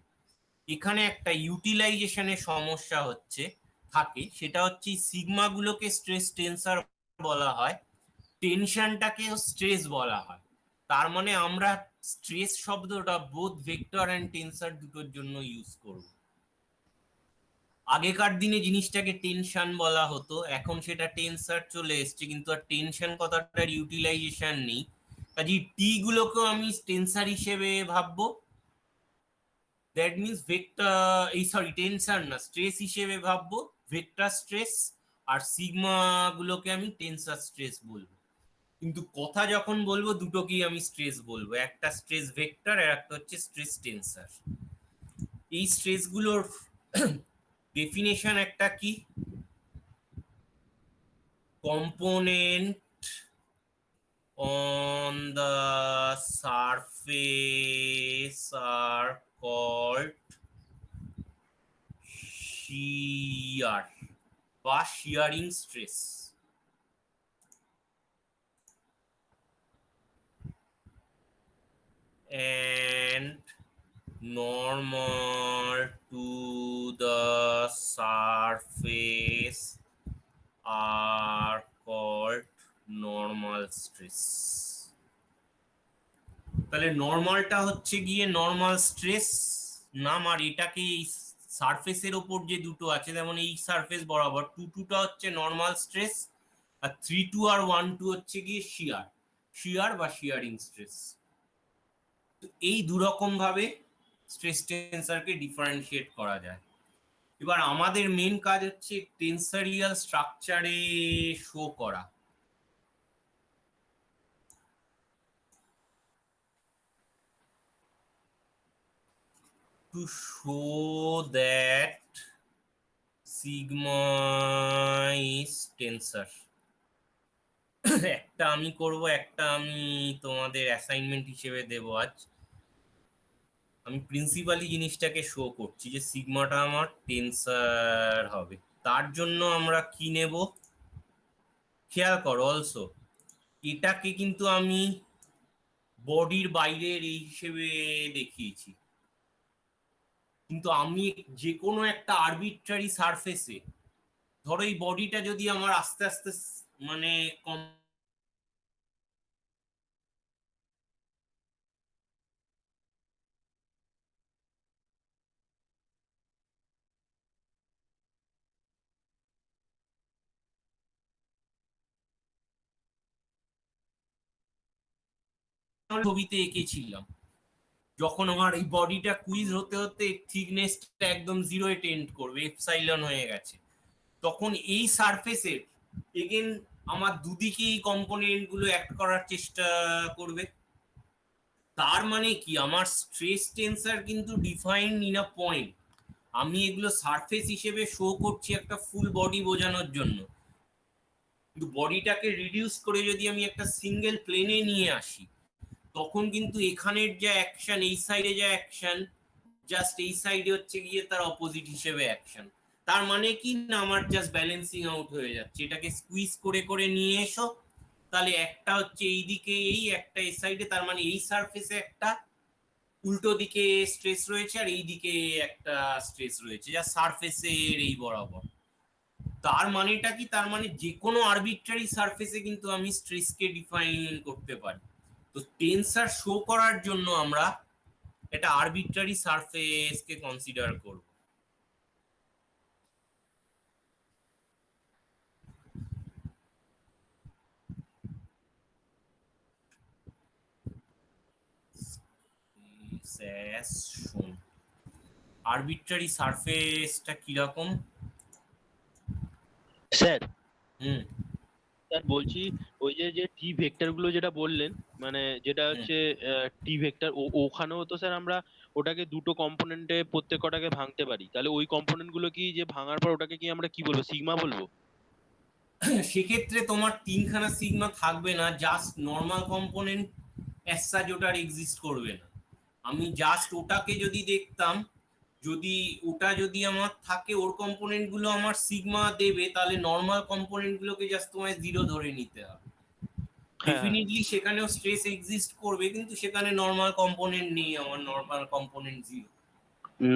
এখানে একটা ইউটিলাইজেশনের সমস্যা থাকে, সেটা হচ্ছে সিগমা গুলোকে স্ট্রেস টেন্সার বলা হয়, টেনশনটাকেও স্ট্রেস বলা হয়। তার মানে আমরা স্ট্রেস শব্দটা বোথ ভেক্টর অ্যান্ড টেন্সার দুটোর জন্য ইউজ করব। আগেকার দিনে জিনিসটাকে টেনশন বলা হতো, এখন সেটা টেন্সার চলে এসছে, কিন্তু আর টেনশন কথাটার ইউটিলাইজেশন নেই। কাজে টি গুলোকেও আমি টেন্সার হিসেবে ভাববো, দ্যাট মিনস ভেক্টর, এই সরি টেনসার না, স্ট্রেস হিসেবে ভাববো, ভেক্টর স্ট্রেস। আর সিগমা গুলোকে আমি টেন্সার স্ট্রেস বলবো। কিন্তু কথা যখন বলবো দুটোকেই আমি স্ট্রেস বলবো, একটা স্ট্রেস ভেক্টর আর একটা হচ্ছে স্ট্রেস টেন্সার। এই স্ট্রেস গুলোর ডেফিনেশন একটা কি, component on the surface are called shear বা shearing stress, and normal to the surface are called normal stress। তাহলে নর্মালটা হচ্ছে গিয়ে নর্মাল স্ট্রেস নাম, আর এটাকে এই সারফেসের ওপর যে দুটো আছে, যেমন এই সারফেস বরাবর 2 2টা হচ্ছে নর্মাল স্ট্রেস, আর 3 2 আর 1 2 হচ্ছে গিয়ে শিয়ার বা শিয়ারিং স্ট্রেস। তো এই দুরকম ভাবে স্ট্রেস টেন্সারকে ডিফারেন্সিয়েট করা যায়। এবার আমাদের মেন কাজ হচ্ছে টেন্সারিয়াল স্ট্রাকচারে শো করা। To show that sigma is tensor। একটা আমি করব, একটা আমি তোমাদের অ্যাসাইনমেন্ট হিসেবে দেব আজ। আমি প্রিন্সিপালি জিনিসটাকে শো করছি যে সিগমাটা আমার টেন্সার হবে। তার জন্য আমরা কি নেব খেয়াল করো, অলসো এটাকে কিন্তু আমি বডির বাইরের এই হিসেবে দেখিয়েছি, কিন্তু আমি যে কোনো একটা আরবিট্রারি সারফেসে, ধরো এই বডিটা যদি আমার আস্তে আস্তে মানে ছবিতে এঁকেছিলাম, যখন আমার এই বডিটা কুইজ হতে হতে থিকনেসটা একদম জিরোয় টেন্ড করবে, এপসাইলন হয়ে গেছে, তখন এই সারফেসের এগেন আমার দুদিকেই কম্পোনেন্ট গুলো অ্যাক্ট করার চেষ্টা করবে। তার মানে কি আমার স্ট্রেস টেন্সার কিন্তু ডিফাইন্ড ইন আ পয়েন্ট, আমি এগুলো সারফেস হিসেবে শো করছি একটা ফুল বডি বোঝানোর জন্য, কিন্তু বডিটাকে রিডিউস করে যদি আমি একটা সিঙ্গেল প্লেনে নিয়ে আসি, তখন কিন্তু এখানের যা অ্যাকশন, এই সাইডে যা অ্যাকশন, জাস্ট এই সাইডে হচ্ছে গিয়ে তার অপোজিট হিসেবে অ্যাকশন। তার মানে কি না আমার জাস্ট ব্যালেন্সিং আউট হয়ে যাচ্ছে, এটাকে স্কুইজ করে করে নিয়ে এসো, তাহলে একটা হচ্ছে এইদিকে এই একটা এই সাইডে, তার মানে এই সারফেসে একটা উল্টো দিকে স্ট্রেস রয়েছে আর এই দিকে একটা স্ট্রেস রয়েছে যা সারফেসের এই বরাবর। তার মানেটা কি, তার মানে যে কোনো আরবিট্রারি সারফেসে কিন্তু আমি স্ট্রেসকে ডিফাইন করতে পারি। তো টেন্সার শো করার জন্য আমরা এটা আরবিট্রারি সারফেসকে কনসিডার করব। আরবিট্রারি সারফেসটা কিরকম? স্যার হুম স্যার বলছি ওই যে যে টি ভেক্টর গুলো যেটা বললেন, মানে যেটা হচ্ছে টি ভেক্টর, ওখানেও তো স্যার আমরা ওটাকে দুটো কম্পোনেন্টে প্রত্যেক কটাকে ভাঙতে পারি, তাহলে ওই কম্পোনেন্ট গুলো কি যে ভাঙার পর ওটাকে কি আমরা কি বলবো, সিগমা বলবো? সেক্ষেত্রে তোমার তিনখানা সিগমা থাকবে না, just normal component as such ওটার এক্সিস্ট করবে না। আমি জাস্ট ওটাকে যদি দেখতাম, যদি ওটা যদি আমার থাকে ওর কম্পোনেন্ট গুলো আমার সিগমা দেবে, তাহলে নর্মাল কম্পোনেন্ট গুলোকে জাস্ট তোমায় জিরো ধরে নিতে হবে। হ্যাঁ ডেফিনেটলি সেখানেও স্ট্রেস এক্সিস্ট করবে, কিন্তু সেখানে নর্মাল কম্পোনেন্ট নেই, আমার নর্মাল কম্পোনেন্ট জিরো।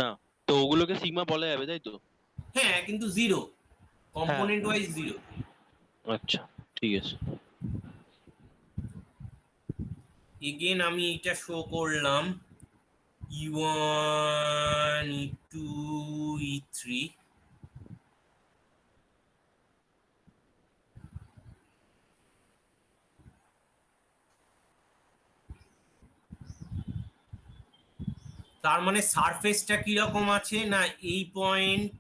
না, তো ওগুলোকে সিগমা বলা যাবে তাই তো? হ্যাঁ, কিন্তু জিরো, হ্যাঁ কম্পোনেন্ট ওয়াইজ জিরো। আচ্ছা ঠিক আছে। এগেন আমি এটা শো করলাম E1 E2 E3, তার মানে সারফেসটা কিরকম আছে না, এই পয়েন্ট,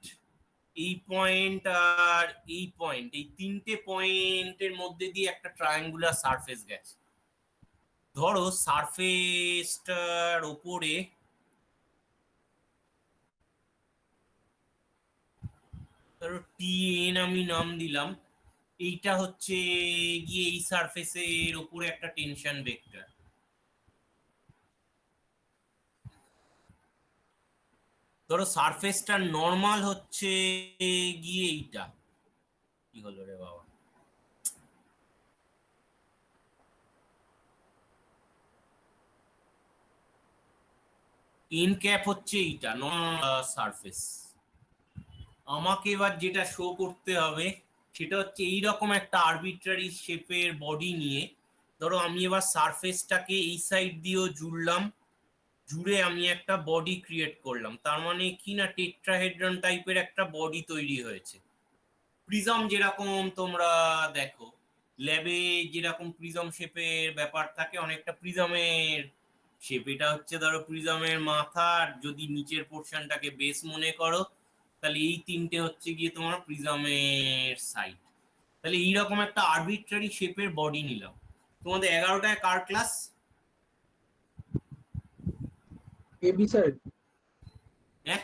এই পয়েন্ট আর এই পয়েন্ট, এই তিনটে পয়েন্টের মধ্যে দিয়ে একটা ট্রায়াঙ্গুলার সারফেস গেছে। ধরো সারফেসটার ওপরে ধরো টিএন আমি নাম দিলাম, এইটা হচ্ছে গিয়ে এই সারফেসের ওপরে একটা টেনশন ভেক্টর। ধরো সারফেসটার নর্মাল হচ্ছে গিয়ে এইটা, কি হলো রে বাবা, এন ক্যাপ হচ্ছে এইটা নর্মাল সারফেস। আমাকে এবার যেটা শো করতে হবে সেটা হচ্ছে এইরকম একটা আরবিট্রারি শেপের বডি নিয়ে, ধরো আমি এবার সারফেসটাকে এই সাইড দিয়েও জুড়লাম, জুড়ে আমি একটা বডি ক্রিয়েট করলাম, তার মানে কি না টেট্রাহেড্রন টাইপের একটা বডি তৈরি হয়েছে। প্রিজম যেরকম তোমরা দেখো ল্যাবে, যেরকম প্রিজম শেপের ব্যাপার থাকে, অনেকটা প্রিজমের শেপ, এটা হচ্ছে ধরো প্রিজমের মাথা, যদি নিচের পোর্শনটাকে বেস মনে করো, তাহলে এই তিনটে হচ্ছে গিয়ে তোমার প্রিজমের সাইড। তাহলে এইরকম একটা আরবিট্রারি শেপের বডি নিলাম। তোমাদের 11টায় কার ক্লাস? এবি স্যার, হ্যাঁ,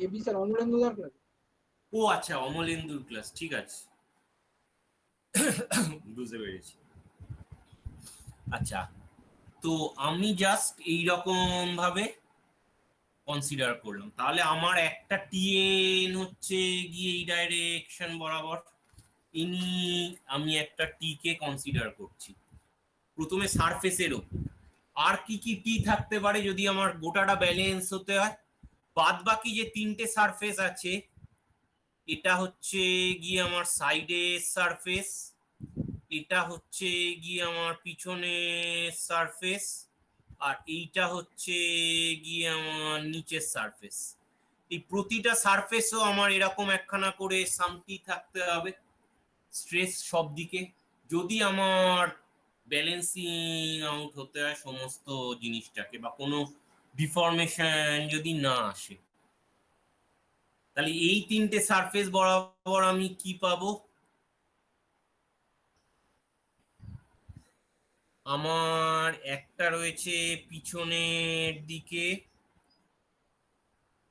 এবি স্যার অমরেন্দ্র দার ক্লাস। ও আচ্ছা, অমলেন্দুর ক্লাস, ঠিক আছে, বুঝতে পেরেছি। আচ্ছা, তো আমি জাস্ট এইরকম ভাবে কনসিডার করলাম, তাহলে আমার একটা টিএন হচ্ছে গিয়ে এই ডাইরেকশন বরাবর, ইনি আমি একটা টি কে কনসিডার করছি প্রথমে সারফেসের ওপর। আর কি কি টি থাকতে পারে যদি আমার গোটাটা ব্যালেন্স হতে হয়? বাদ বাকি যে তিনটে সারফেস আছে, এটা হচ্ছে গিয়ে আমার সাইডের সারফেস, এটা হচ্ছে গিয়ে আমার পিছনের সারফেস, আর এইটা হচ্ছে গিয়ে আমার নিচের সারফেস। এই প্রতিটা সারফেসও আমার এরকম একখানা করে সামটি থাকতে হবে, স্ট্রেস সব দিকে। যদি আমার ব্যালেন্সিং আউট হতে হয় সমস্ত জিনিসটাকে, বা কোনো ডিফরমেশন যদি না আসে। তাহলে এই তিনটে সারফেস বরাবর আমি কি পাবো? আমার একটা রয়েছে পিছনের দিকে,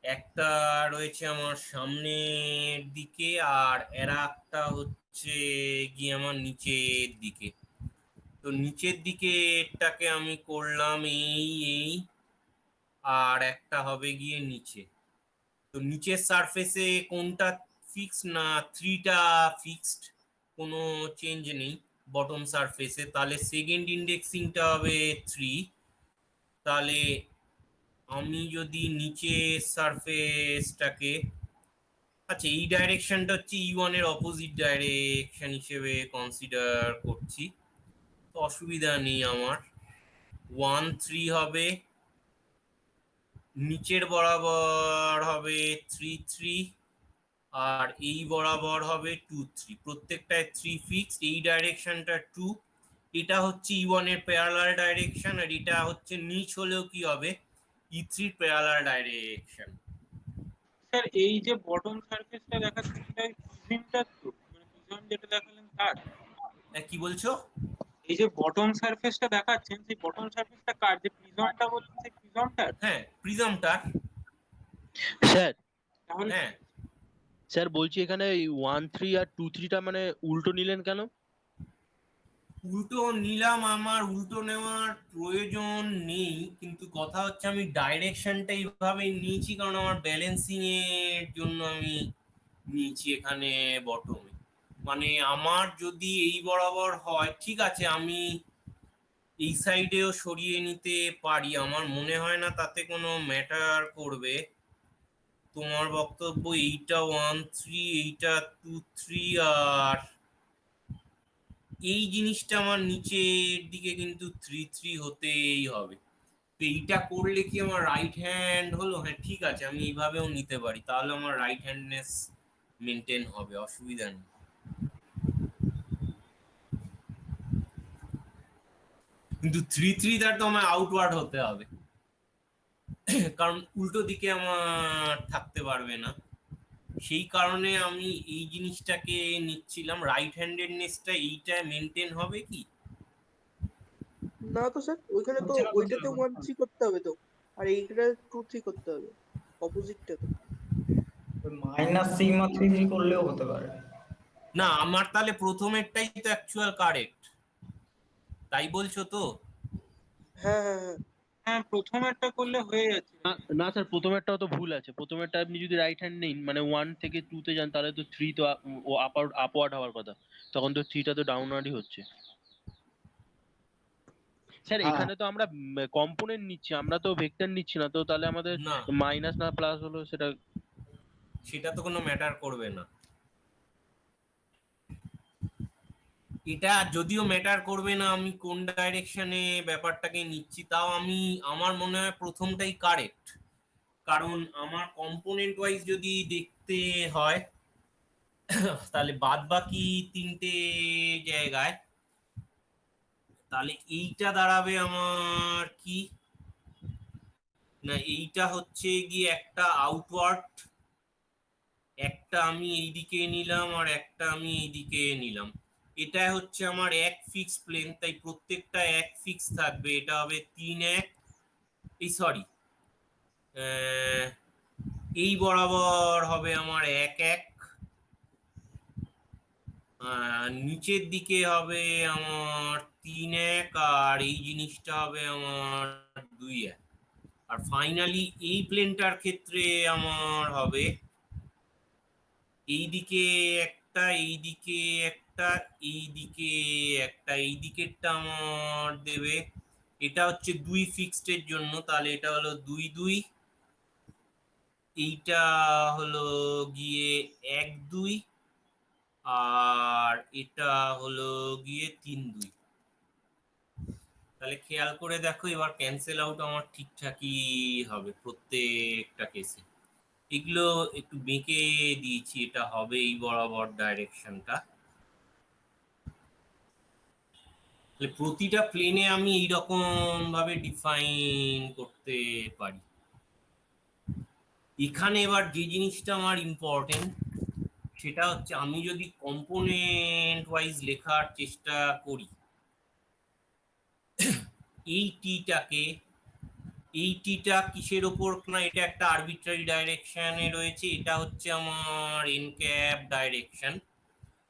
একটা রয়েছে আমার সামনের দিকে, আর একটা হচ্ছে গিয়ে আমার নিচের দিকে। তো নিচের দিকে এটাকে আমি করলাম এই, আর একটা হবে গিয়ে নিচে। তো নিচের সারফেসে কোনটা ফিক্স না থ্রিটা ফিক্সড, কোনো চেঞ্জ নেই বটম সারফেসে, তাহলে সেকেন্ড ইন্ডেক্সিংটা হবে 3। তাহলে আমি যদি নিচের সারফেসটাকে, আচ্ছা এই ডাইরেকশনটা হচ্ছে E1 এর অপোজিট ডাইরেকশন হিসেবে কনসিডার করছি, তো অসুবিধা নেই আমার। 1 3 হবে, নিচের বরাবর হবে 3 3, আর এই বরাবর হবে 2 3, প্রত্যেকটায় 3 ফিক্সড। এই ডাইরেকশনটা 2, এটা হচ্ছে E1 এর প্যারালাল ডাইরেকশন, আর এটা হচ্ছে নিচ হলেও কি হবে E3 প্যারালাল ডাইরেকশন। স্যার এই যে বটম সারফেসটা দেখাচ্ছে সেটা প্রিজমটা তো, মানে প্রিজম যেটা দেখালেন তার, কি বলছো? এই যে বটম সারফেসটা দেখাচ্ছেন সেই বটম সারফেসটা কার, যে প্রিজমটা বললেন সেই প্রিজমটার? হ্যাঁ প্রিজমটার। স্যার তাহলে হ্যাঁ স্যার বলছি এখানে 1 3 আর 2 3টা মানে উল্টো নিলেন কেন? উল্টো নিলাম, আমার উল্টো নেওয়ার প্রয়োজন নেই, কিন্তু কথা হচ্ছে আমি ডাইরেকশনটা এইভাবে নিয়েছি কারণ আমার ব্যালেন্সিং এর জন্য আমি নিয়েছি এখানে বটমে। মানে আমার যদি এই বরাবর হয় ঠিক আছে, আমি এই সাইডেও সরিয়ে নিতে পারি, আমার মনে হয় না তাতে কোনো ম্যাটার করবে। তোমার বক্তব্য এইটা 1 3, এইটা 2 3, আর এই জিনিসটা আমার নিচের দিকে কিন্তু 3 3 হতেই হবে। তো এইটা করলে কি আমার রাইট হ্যান্ড হলো? হ্যাঁ ঠিক আছে, আমি এইভাবেও নিতে পারি, তাহলে আমার রাইট হ্যান্ডনেস মেনটেন হবে, অসুবিধা নেই। কিন্তু 3 3 তার তো আমার আউটওয়ার্ড হতে হবে, কারণ উল্টো দিকে আমার থাকতে পারবে না। সেই কারণে আমি এই জিনিসটাকে নিচ্ছিলাম। রাইট হ্যান্ডেডনেসটা এইটা মেনটেন হবে কি? না তো স্যার, ওইখানে তো হচ্ছে না, হচ্ছে ওইটাতে না, হচ্ছে 1 3 করতে হবে তো, আর এইটা 2 3 করতে হবে, অপোজিটটা তো। মাইনাস সিগমা 3 করলেও হতে পারে। না আমার তাহলে প্রথমেরটাই তো অ্যাকচুয়াল কারেক্ট, তাই বলছো তো? হ্যাঁ হ্যাঁ হ্যাঁ। হ্যাঁ প্রথমেরটা করলে হয়ে যাচ্ছে। না না স্যার, প্রথমেরটাও তো ভুল আছে। প্রথমেরটা আপনি যদি রাইট হ্যান্ড নেন মানে 1 থেকে 2 তে যান তাহলে তো 3 তো ও আপওয়ার্ড হওয়ার কথা, তখন তো 3টা তো ডাউনওয়ার্ডই হচ্ছে। স্যার হ্যাঁ এখানে তো আমরা কম্পোনেন্ট নিচ্ছি, আমরা তো ভেক্টর নিচ্ছি না, তো তাহলে আমাদের না মাইনাস না প্লাস হলো সেটা। সেটা তো কোনো ম্যাটার করবে না, এটা যদিও ম্যাটার করবে না আমি কোন ডাইরেকশনে ব্যাপারটাকে নিচ্ছি, তাও আমি আমার মনে হয় প্রথমটাই কারেক্ট। কারণ আমার কম্পোনেন্ট ওয়াইজ যদি দেখতে হয় তাহলে বাদ বাকি তিনটে জায়গায়, তাহলে এইটা দাঁড়াবে আমার কি না, এইটা হচ্ছে গিয়ে একটা আউটওয়ার্ড, একটা আমি এইদিকে নিলাম আর একটা আমি এইদিকে নিলাম। এটা হচ্ছে আমার এক ফিক্স প্লেন, তাই প্রত্যেকটা এক ফিক্স থাকবে। এটা হবে 3 1, এই সরি এই বরাবর হবে আমার 1 1, নিচের দিকে হবে আমার 3 1, আর এই জিনিসটা হবে আমার 2 1। আর ফাইনালি এই প্লেনটার ক্ষেত্রে আমার হবে এইদিকে একটা, এইদিকে একটা, এইদিকে একটা, এই দিকেরটা আমার দেবে, এটা হচ্ছে 2 ফিক্সড এর জন্য, তাহলে এটা হলো 2 2, এইটা হলো গিয়ে 1 2, আর এটা হলো গিয়ে 3 2। তাহলে খেয়াল করে দেখো এবার ক্যান্সেল আউট আমার ঠিকঠাকই হবে প্রত্যেকটা কেসে। এগুলো একটু বেঁকে দিয়েছি, এটা হবে এই বরাবর ডাইরেকশনটা। তাহলে প্রতিটা প্লেনে আমি এইরকম ভাবে ডিফাইন করতে পারি। এখানে এবার যে জিনিসটা আমার ইম্পর্টেন্ট সেটা হচ্ছে আমি যদি কম্পোনেন্ট ওয়াইজ লেখার চেষ্টা করি, এই টিটাকে, এই টিটা কিসের ওপর না, এটা একটা আরবিট্রারি ডাইরেকশনে রয়েছে, এটা হচ্ছে আমার এন ক্যাপ ডাইরেকশন।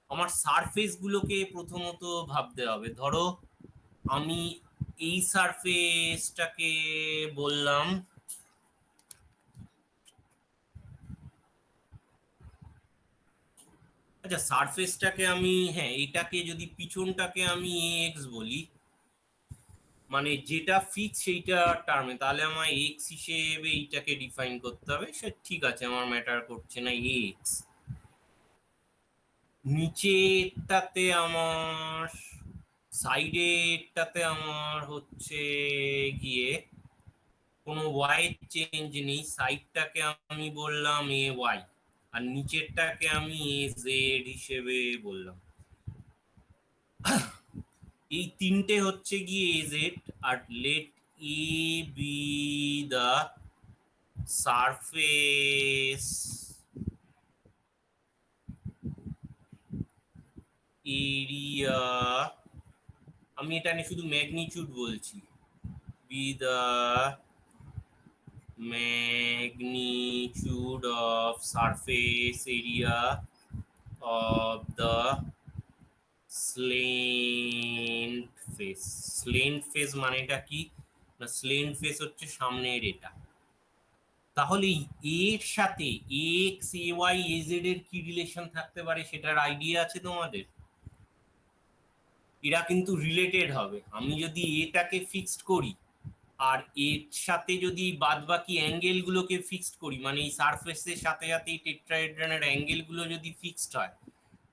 আমার সারফেস গুলোকে প্রথমত ভাবতে হবে। ধরো আমি এই সারফেসটাকে বললাম আচ্ছা, সারফেসটাকে আমি, হ্যাঁ এটাকে যদি পিছনটাকে আমি এক্স বলি, মানে যেটা ফিক্স সেইটা টার্মে, তাহলে আমার এক্স হিসেবে এইটাকে ডিফাইন করতে হবে। সে ঠিক আছে, আমার ম্যাটার করছে না এক্স। নিচেরটাতে আমার, সাইডেরটাতে আমার হচ্ছে গিয়ে কোনো ওয়াই চেঞ্জ নেই, সাইডটাকে আমি বললাম এ ওয়াই, আর নিচেরটাকে আমি এ জেড হিসেবে বললাম। এই তিনটে হচ্ছে গিয়ে এ জেড, আর let A be the surface area, আমি এটা নিয়ে শুধু ম্যাগনিটিউড বলছি, be the magnitude of surface area of the slant face. Slant face মানেটা কি না, slant face হচ্ছে সামনের এটা। তাহলে এর সাথে এক্স এ ওয়াই এ জেড এর কি রিলেশন থাকতে পারে সেটার আইডিয়া আছে তোমাদের? এরা কিন্তু রিলেটেড হবে। আমি যদি এটাকে ফিক্সড করি আর এর সাথে যদি বাদ বাকি অ্যাঙ্গেল গুলোকে ফিক্সড করি, মানে এই সারফেসের সাথে সাথে এই টেট্রাহেড্রনের অ্যাঙ্গেল গুলো যদি ফিক্সড হয়,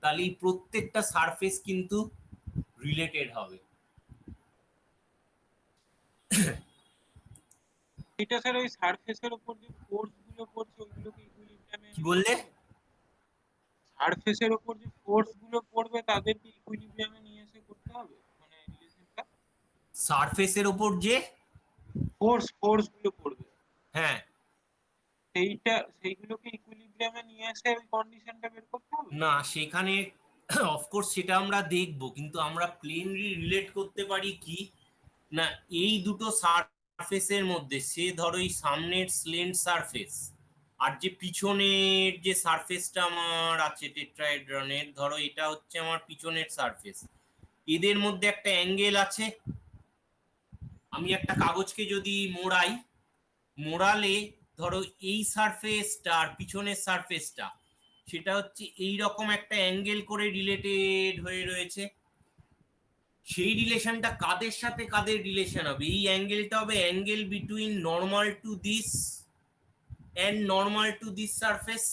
তাহলে এই প্রত্যেকটা সারফেস কিন্তু রিলেটেড হবে। এটা স্যার ওই সারফেসের উপর যে ফোর্স গুলো পড়ছে ওইগুলোকে ইকুইলিব্রিয়ামে কি বললে? সারফেসের উপর যে ফোর্স গুলো পড়বে তাদেরকে ইকুইলিব্রিয়ামে নিয়ে এসে করতে হবে, মানে রিলেশনটা। সারফেসের ওপর যে ফোর্স গুলো পড়বে, হ্যাঁ, সেইগুলোকে ইকুইলিব্রিয়ামে নিয়ে এসে ওই কন্ডিশনটা বের করতে হবে। না সেখানে অফকোর্স সেটা আমরা দেখবো, কিন্তু আমরা প্লেনলি রিলেট করতে পারি কি না, এই দুটো সারফেসের মধ্যে, সে ধরো এই সামনের স্লেন্ট সারফেস আর যে পিছনের যে সারফেসটা আমার আছে টেট্রাহেড্রনের, ধরো এটা হচ্ছে আমার পিছনের সারফেস, এদের মধ্যে একটা অ্যাঙ্গেল আছে। আমি একটা কাগজকে যদি মোড়াই, মোড়ালে ধরো এই সারফেসটা আর পিছনের সারফেসটা, সেটা হচ্ছে এই রকম একটা অ্যাঙ্গেল করে রিলেটেড হয়ে রয়েছে। সেই রিলেশনটা কাদের সাথে কাদের রিলেশন হবে? এই অ্যাঙ্গেলটা হবে angle between normal to this and normal to this surface.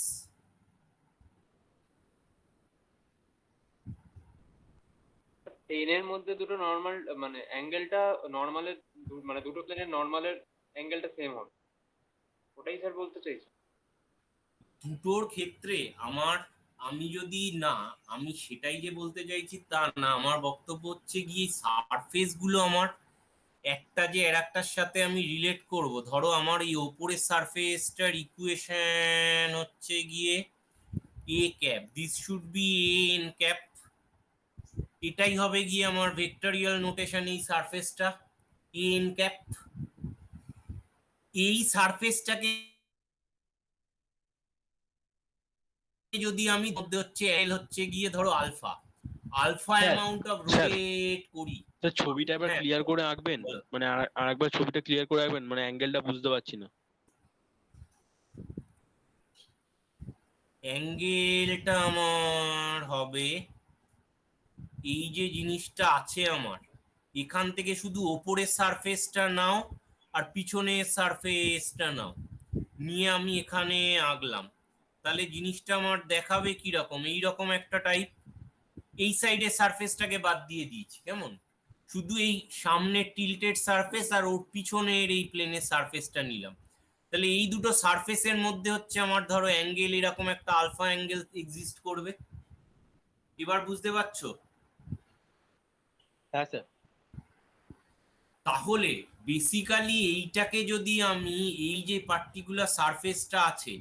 প্লেনের মধ্যে দুটো নর্মাল মানে অ্যাঙ্গেলটা নর্মালের মানে দুটো প্লেনের নর্মালের অ্যাঙ্গেলটা সেম হবে, ওটাই স্যার বলতে চাইছি। দুটোর ক্ষেত্রে আমার, আমি যদি না, আমি সেটাই যে বলতে চাইছি তা না, আমার বক্তব্য হচ্ছে গিয়ে সারফেস গুলো আমার একটা যে আর একটার সাথে আমি রিলেট করব। ধরো আমার এই ওপরের সারফেসটার ইকুয়েশন হচ্ছে গিয়ে A cap, this should be a N cap, এটাই হবে গিয়ে আমার ভেক্টরিয়াল নোটেশন এই সারফেসটা এ এন ক্যাপ। এই সারফেসটাকে যদি আমি মধ্যে হচ্ছে এল হচ্ছে গিয়ে ধরো alpha, alpha sir, amount of sir. Rotate করি। স্যার ছবিটা একবার হ্যাঁ, ক্লিয়ার করে আঁকবেন, বলো। মানে আরেকবার ছবিটা ক্লিয়ার করে আঁকবেন, মানে অ্যাঙ্গেলটা বুঝতে পারছি না। অ্যাঙ্গেলটা আমার হবে এই যে জিনিসটা আছে আমার, এখান থেকে শুধু ওপরের সারফেসটা নাও আর পিছনের সারফেসটা নাও, নিয়ে আমি এখানে আঁকলাম, তাহলে জিনিসটা আমার দেখাবে কি রকম, এইরকম একটা টাইপ। এই সাইডের সারফেসটাকে বাদ দিয়ে দিয়েছি, কেমন, শুধু এই সামনের টিল্টেড সারফেস আর ওর পিছনের এই প্লেনের সারফেসটা নিলাম। তাহলে এই দুটো সারফেসের মধ্যে হচ্ছে আমার ধরো অ্যাঙ্গেল এরকম একটা আলফা অ্যাঙ্গেল এক্সিস্ট করবে। এবার বুঝতে পারছো? হ্যাঁ স্যার। তাহলে বেসিক্যালি এইটাকে যদি আমি এই যে পার্টিকুলার সারফেসটা আছে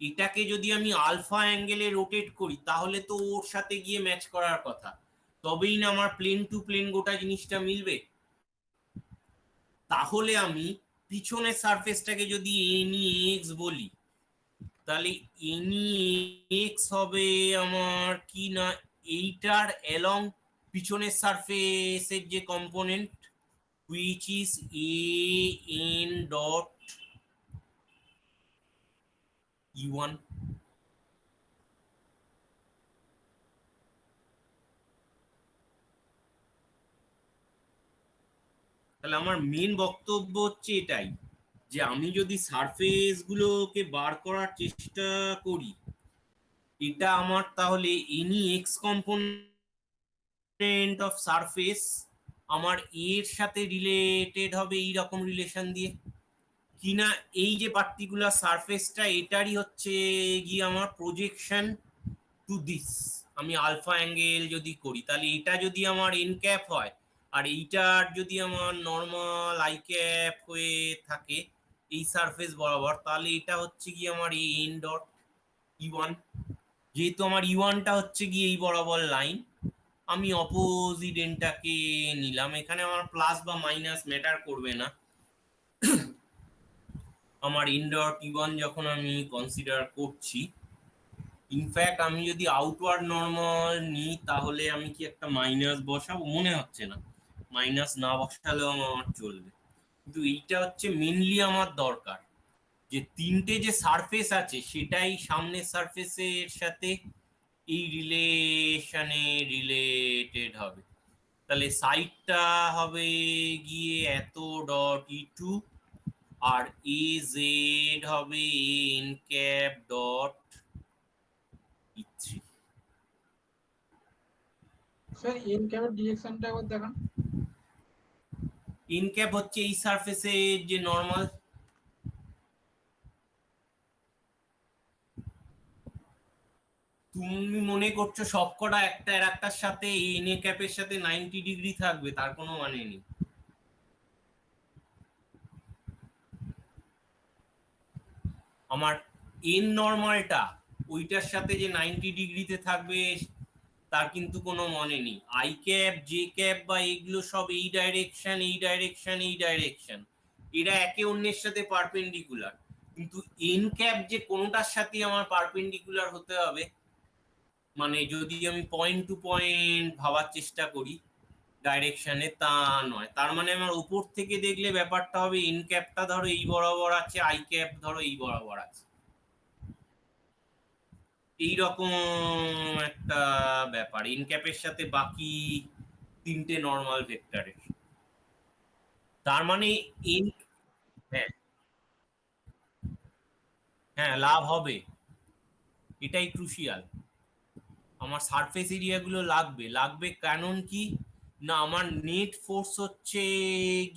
এটাকে যদি আমি আলফা অ্যাঙ্গেলে রোটেট করি তাহলে তো ওর সাথে গিয়ে ম্যাচ করার কথা, তবেই না আমার প্লেন টু প্লেন গোটা জিনিসটা মিলবে। তাহলে আমি পিছনের সারফেসটাকে যদি এনি এক্স বলি তাহলে এনি এক্স হবে আমার কি না এইটার অ্যালং পিছনের সারফেসের যে component which is a n dot e1। তাহলে আমার মেন বক্তব্য হচ্ছে এটাই যে আমি যদি সারফেস গুলোকে বার করার চেষ্টা করি এটা আমার তাহলে any x component of surface আমার এর সাথে রিলেটেড হবে এই রকম রিলেশন দিয়ে কিনা এই যে পার্টিকুলার সারফেসটা এটারই হচ্ছে গিয়ে আমার প্রজেকশন টু দিস। আমি আলফা অ্যাঙ্গেল যদি করি তাহলে এটা যদি আমার এন ক্যাপ হয় আর এইটার যদি আমার নর্মাল আই ক্যাপ হয়ে থাকে এই সারফেস বরাবর তাহলে এটা হচ্ছে গিয়ে আমার এন ডট ই1। যেহেতু আমার ই1টা হচ্ছে গিয়ে এই বরাবর লাইন আমি অপোজিট এন্ডটাকে নিলাম, এখানে আমার প্লাস বা মাইনাস ম্যাটার করবে না। আমার এন ডট ই1 যখন আমি কনসিডার করছি ইনফ্যাক্ট আমি যদি আউটওয়ার্ড নর্মাল নিই তাহলে আমি কি একটা মাইনাস বসাবো মনে হচ্ছে না, মাইনাস না বসালেও আমার চলবে। কিন্তু এইটা হচ্ছে মেনলি আমার দরকার যে তিনটে যে সারফেস আছে সেটাই সামনের সারফেসের সাথে এই রিলেশনে রিলেটেড হবে। তাহলে সাইডটা হবে গিয়ে এত ডট ই2 আর এ জেড হবে এন ক্যাপ ডট ই3। স্যার এন ক্যাপের ডিরেকশনটা একবার দেখান। এন ক্যাপ হচ্ছে এই সারফেসের যে নরমাল, তুমি মনে করছো সবকটা একটা এর একটার সাথে এন এ ক্যাপের সাথে 90 ডিগ্রি থাকবে, তার কোনো মানে নেই। আমার এন নরমালটা ওইটার সাথে যে 90 ডিগ্রিতে থাকবে তার কিন্তু কোনো মানে নেই। আই ক্যাপ জে ক্যাপ বা এগুলো সব এই ডাইরেকশন এই ডাইরেকশন এই ডাইরেকশন এরা একে অন্যের সাথে পারপেন্ডিকুলার, কিন্তু এন ক্যাপ যে কোনোটার সাথে আমার পারপেন্ডিকুলার হতে হবে মানে যদি আমি পয়েন্ট টু পয়েন্ট ভাবার চেষ্টা করি ডাইরেকশনে তা নয়। তার মানে আমার উপর থেকে দেখলে ব্যাপারটা হবে এন ক্যাপটা ধরো এই বরাবর আছে আই ক্যাপ ধরো এই বরাবর আছে, এইরকম একটা ব্যাপার এন ক্যাপের সাথে বাকি তিনটে নর্মাল ভেক্টরের। তার মানে এন, হ্যাঁ হ্যাঁ লাভ হবে, এটাই ক্রুশিয়াল। আমার সারফেস এরিয়া গুলো লাগবে, লাগবে কারণ কি না আমার নেট ফোর্স হচ্ছে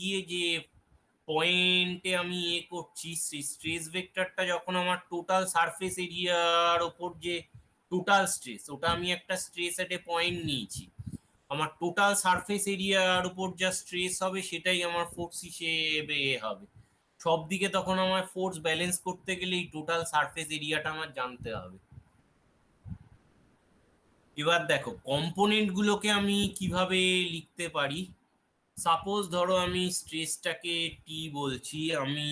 গিয়ে যে পয়েন্টে আমি এ করছি সেই স্ট্রেস ভেক্টরটা যখন আমার টোটাল সারফেস এরিয়ার ওপর যে টোটাল স্ট্রেস ওটা আমি একটা স্ট্রেস এট এ পয়েন্ট নিয়েছি, আমার টোটাল সারফেস এরিয়ার উপর যা স্ট্রেস হবে সেটাই আমার ফোর্স হিসেবে হবে। সব দিকে তখন আমার ফোর্স ব্যালেন্স করতে গেলে এই টোটাল সারফেস এরিয়াটা আমার জানতে হবে। এবার দেখো কম্পোনেন্ট গুলোকে আমি কিভাবে লিখতে পারি। সাপোজ ধরো আমি স্ট্রেসটাকে টি বলছি, আমি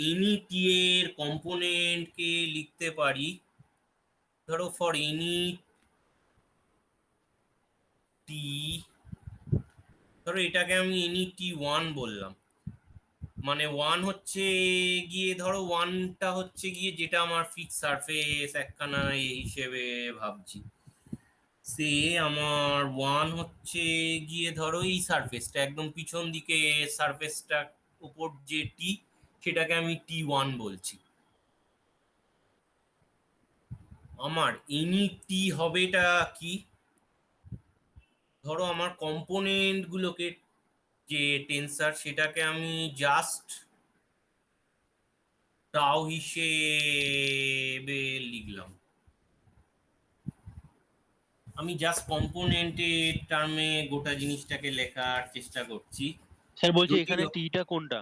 এনি টি এর কম্পোনেন্টকে লিখতে পারি ধরো ফর এনি টি, ধরো এটাকে আমি এনি টি ওয়ান বললাম, মানে ওয়ান হচ্ছে গিয়ে ধরো ওয়ানটা হচ্ছে গিয়ে যেটা আমার ফিক্স সারফেস একখানা হিসেবে ভাবছি, সে আমার ওয়ান হচ্ছে গিয়ে ধরো এই সারফেসটা একদম পিছন দিকে সারফেসটা উপর যে টি সেটাকে আমি টি ওয়ান বলছি। আমার এনি টি হবেটা কি ধরো আমার কম্পোনেন্ট গুলোকে যে টেন্সার সেটাকে আমি জাস্ট টাও হিসেবে লিখলাম। আমি জাস্ট কম্পোনেন্টের টার্মে গোটা জিনিসটাকে লেখার চেষ্টা করছি। স্যার বলছি যদিও এখানে টিটা কোনটা?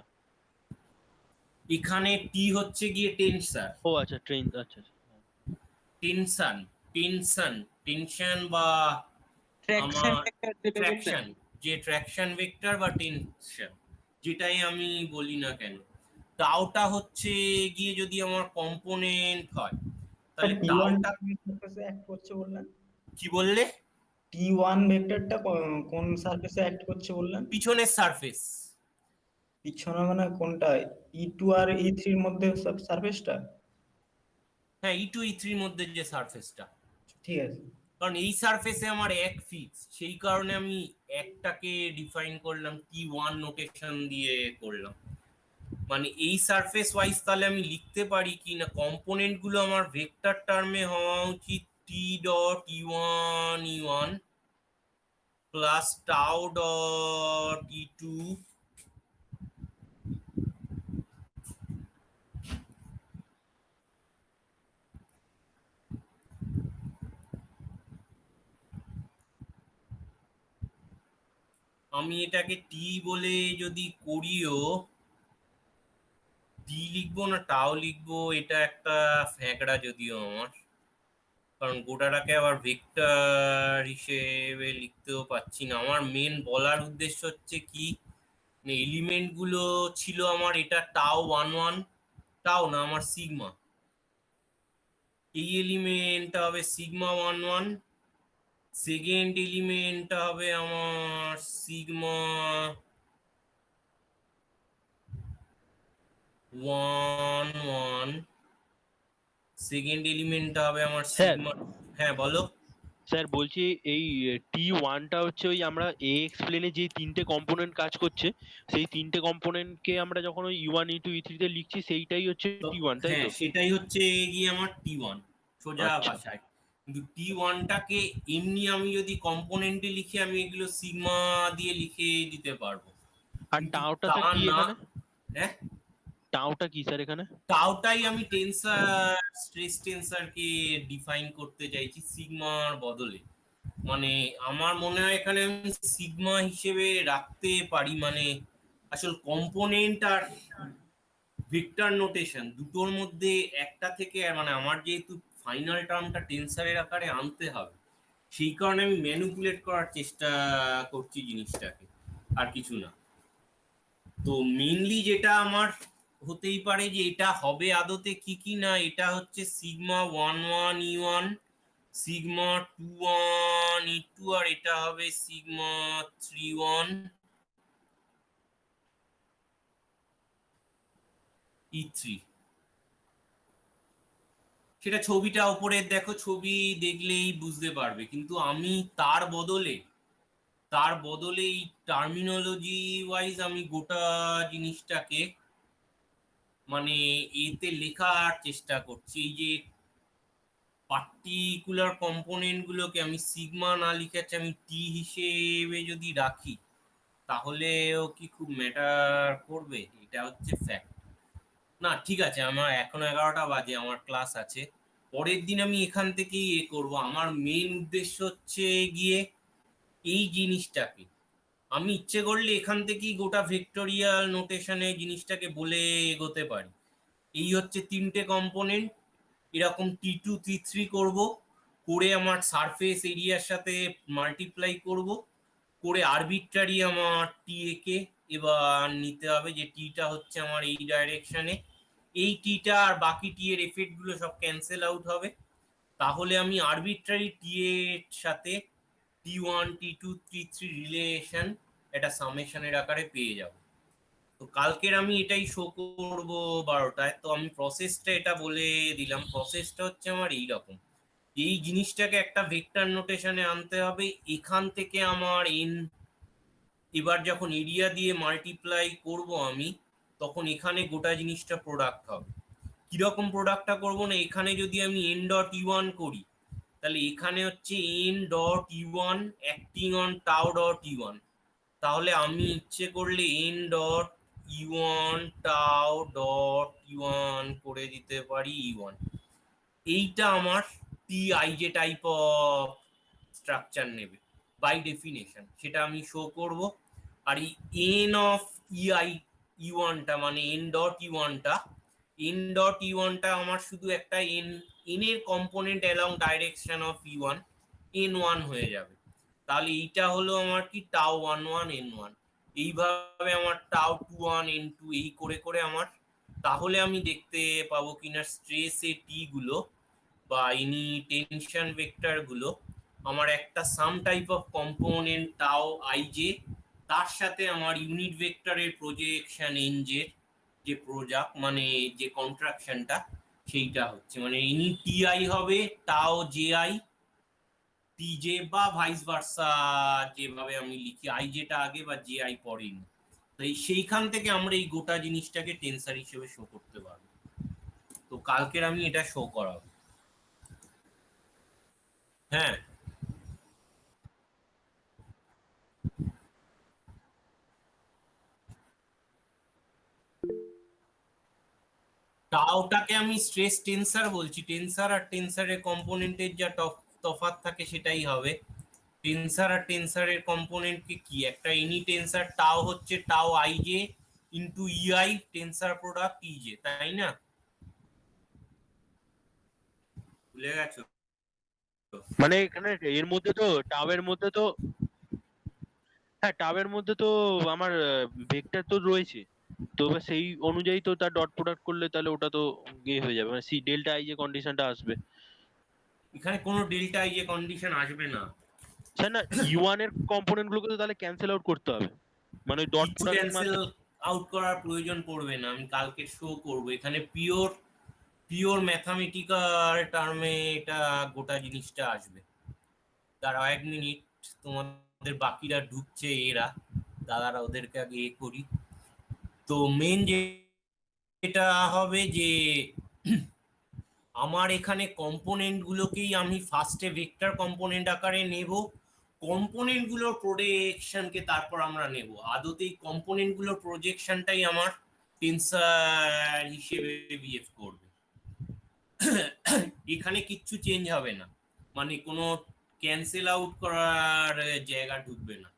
এখানে টি হচ্ছে গিয়ে টেনসার, ও আচ্ছা, ট্রেন, আচ্ছা আচ্ছা। টেনশন টেনশন টেনশন বা ট্র্যাকশন আমার ভেক্টর যেটা বললেন। ট্র্যাকশন, যে ট্র্যাকশন ভেক্টর বা টেনশন যেটাই আমি বলি না কেন, টাউটা হচ্ছে গিয়ে যদি আমার কম্পোনেন্ট হয় তাহলে T1 টাউটা সারফেসে অ্যাক্ট করছে বললেন? কি বললে? T1 ভেক্টরটা কোন সারফেসে অ্যাক্ট করছে বললেন? পিছনের সারফেস। পিছনে মানে কোনটা? E2 আর E3 এর মধ্যে সারফেসটা? হ্যাঁ, E2 E3 এর মধ্যে যে সারফেসটা, ঠিক আছে। কারণ এই সারফেসে আমার এক ফিক্স, সেই কারণে আমি একটাকে ডিফাইন করলাম T1 নোটেশন দিয়ে করলাম। মানে এই সারফেস ওয়াইজ তাহলে আমি লিখতে পারি কি না, কম্পোনেন্ট গুলো আমার ভেক্টর টার্মে হওয়া উচিত টি dot E1 E1 plus tau dot E2 আমি এটাকে টি বলে যদি করিও, টি লিখবো না টাও লিখবো এটা একটা ফ্যাকড়া যদিও আমার, কারণ গোটাটাকে আবার ভেক্টর হিসেবে লিখতেও পাচ্ছি না। আমার মেন বলার উদ্দেশ্য হচ্ছে কি, এলিমেন্ট গুলো ছিল আমার এটা টাও 1 1, টাও না আমার সিগমা, এই এলিমেন্টটা হবে সিগমা 1 1, সেকেন্ড এলিমেন্টটা হবে আমার সিগমা 1 1, সেকেন্ড এলিমেন্টটা হবে আমার স্যার, সিগমা। হ্যাঁ বলো। স্যার বলছি এই T1টা হচ্ছে ওই আমরা AX প্লেনে যে তিনটে কম্পোনেন্ট কাজ করছে, সেই তিনটে কম্পোনেন্টকে আমরা যখন ওই E1 E2 E3 তে লিখছি সেইটাই হচ্ছে T1, তাই হ্যাঁ তো? সেটাই হচ্ছে গিয়ে আমার T1 সোজা আচ্ছা। ভাষায়। কিন্তু T1টাকে এমনি আমি যদি কম্পোনেন্টে লিখি আমি এগুলো সিগমা দিয়ে লিখে দিতে পারবো, আর কিন্তু টাওটা তা স্যার কি না। এখানে? হ্যাঁ, টাওটা কি স্যার এখানে? টাউটাই আমি টেনসার, স্ট্রেস টেনসারকে ডিফাইন করতে চাইছি সিগমার বদলে। মানে আমার মনে হয় এখানে আমি সিগমা হিসেবে রাখতে পারি, মানে আসল কম্পোনেন্ট আর ভেক্টর নোটেশন দুটোর মধ্যে একটা থেকে, মানে আমার যেহেতু ফাইনাল টার্মটা টেনসারের আকারে আনতে হবে, সেই কারণে আমি ম্যানিপুলেট করার চেষ্টা করছি জিনিসটাকে, আর কিছু না। তো মেইনলি যেটা আমার হতেই পারে যে এটা হবে আদতে কি কি না, এটা হচ্ছে সিগমা 1 1 E1, সিগমা 2 1 E2, আর এটা হবে সিগমা 3 1 E3। সেটা ছবিটা উপরের দেখো, ছবি দেখলেই বুঝতে পারবে, কিন্তু আমি তার বদলে এই টার্মিনোলজি ওয়াইজ আমি গোটা জিনিসটাকে মানে এতে লেখার চেষ্টা করছি। এই যে পার্টিকুলার কম্পোনেন্ট গুলোকে আমি সিগমা না লিখেছি আমি টি হিসেবে যদি রাখি, তাহলেও কি খুব ম্যাটার করবে? এটা হচ্ছে ফ্যাক্ট না। ঠিক আছে, আমার এখনো 11টা বাজে, আমার ক্লাস আছে, পরের দিন আমি এখান থেকেই করব। আমার মেন উদ্দেশ্য হচ্ছে গিয়ে এই জিনিসটাকে আমি ইচ্ছে করলে এখান থেকেই গোটা ভেক্টোরিয়াল নোটেশনে জিনিসটাকে বলে এগোতে পারি। এই হচ্ছে তিনটে কম্পোনেন্ট, এরকম T2 T3 করব, করে আমার সারফেস এরিয়ার সাথে মাল্টিপ্লাই করব, করে আরবিট্রারি আমার TA কে এবার নিতে হবে, যে টিটা হচ্ছে আমার এই ডাইরেকশনে, এই টিটা আর বাকি টি এর এফেক্ট গুলো সব ক্যান্সেল আউট হবে, তাহলে আমি আরবিট্রারি টি এর সাথে T1 T2 T3 রিলেশন একটা সামেশনের আকারে পেয়ে যাব। তো কালকের আমি এটাই শো করব 12টায়। তো আমি প্রসেসটা এটা বলে দিলাম, প্রসেসটা হচ্ছে আমার এইরকম, এই জিনিসটাকে একটা ভেক্টর নোটেশনে আনতে হবে, এখান থেকে আমার এন, এবার যখন এরিয়া দিয়ে মাল্টিপ্লাই করব আমি, তখন এখানে গোটা জিনিসটা প্রোডাক্ট হবে। কিরকম প্রোডাক্টটা করব না, এখানে যদি আমি এন ডট E1 করি, তাহলে এখানে হচ্ছে N dot E1 acting on tau dot E1, তাহলে আমি ইচ্ছে করলে N dot E1 tau dot E1 করে দিতে পারি E1। এইটা আমার টি আই যে টাইপ অফ স্ট্রাকচার নেবে বাই ডেফিনেশন, সেটা আমি শো করব। আর এই এন অফ ইআই ই1টা মানে এন ডট ই1টা আমার শুধু একটা এন এর component along direction of E1 n1 হয়ে যাবে। তাহলে এইটা হলো আমার কি টাও 11 n1, এইভাবে আমার টাও 21 n2 এই করে করে আমার, তাহলে আমি দেখতে পাবো কিনা স্ট্রেস এ টি গুলো বা এনি টেনশন ভেক্টর গুলো আমার একটা সাম টাইপ অফ কম্পোনেন্ট টাও আইজে, তার সাথে আমার ইউনিট ভেক্টরের প্রজেকশন এনজে যে প্রোডাক্ট মানে যে কন্ট্রাকশনটা সেইটা হচ্ছে, মানে এনি টিআই হবে টাও জেআই টিজে বা ভাইস ভার্সা, যেভাবে আমি লিখি আই যেটা আগে বা জে আই পরে নি। তো সেইখান থেকে আমরা এই গোটা জিনিসটাকে টেন্সার হিসেবে শো করতে পারবো। তো কালকের আমি এটা শো করাবো। হ্যাঁ, টাওটাকে আমি স্ট্রেস টেন্সার বলছি, টেন্সার আর টেন্সারের কম্পোনেন্টের যা তফাৎ থাকে সেটাই হবে। টেন্সার আর টেন্সারের কম্পোনেন্টকে কি, একটা এনি টেন্সার টাও হচ্ছে টাও আইজে ইনটু ইআই টেন্সার প্রোডাক্ট ইজে, তাই না? ভুলে গেছো? মানে এখানে এর মধ্যে তো টাওয়ের মধ্যে তো, হ্যাঁ টাওয়ের মধ্যে তো আমার ভেক্টর তো রয়েছে, তো এবার সেই অনুযায়ী তো তার ডট প্রোডাক্ট করলে তাহলে ওটা তো ইয়ে হয়ে যাবে, মানে সি ডেল্টা আই যে কন্ডিশনটা আসবে। এখানে কোনো ডেল্টা আইজে কন্ডিশন আসবে না, স্যার না ইউ1 এর কম্পোনেন্ট গুলোকে তো তাহলে ক্যান্সেল আউট করতে হবে, মানে ওই ডট কিছু প্রোডাক্ট ক্যান্সেল আউট করার প্রয়োজন পড়বে না, আমি কালকে শো করব। এখানে পিওর ম্যাথামেটিক্যাল টার্মে এটা গোটা জিনিসটা আসবে। দাঁড়াও 1 মিনিট, তোমাদের বাকিরা ঢুকছে, এরা দাদারা ওদেরকে আগে এ করি। তো মেন যেটা হবে যে আমার এখানে কম্পোনেন্ট গুলোকেই আমি ফার্স্টে ভেক্টর কম্পোনেন্ট আকারে নেব, কম্পোনেন্ট গুলোর প্রজেকশনকে তারপর আমরা নেব। আদতেই কম্পোনেন্ট গুলোর প্রজেকশনটাই আমার টেন্সার হিসেবে বিহেভ করবে। এখানে কিচ্ছু চেঞ্জ হবে না, মানে কোনো ক্যান্সেল আউট করার জায়গা ঢুকবে না।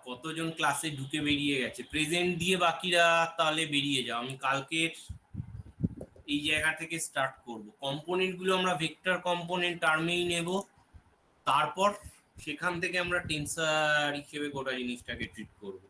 কতজন ক্লাসে ঢুকে বেরিয়ে গেছে, প্রেজেন্ট দিয়ে বাকিরা তাহলে বেরিয়ে যাও, আমি কালকের এই জায়গা থেকে স্টার্ট করব। কম্পোনেন্ট গুলো আমরা ভেক্টর কম্পোনেন্ট টার্মেই নেব, তারপর সেখান থেকে আমরা টেন্সার হিসেবে গোটা জিনিসটাকে ট্রিট করব।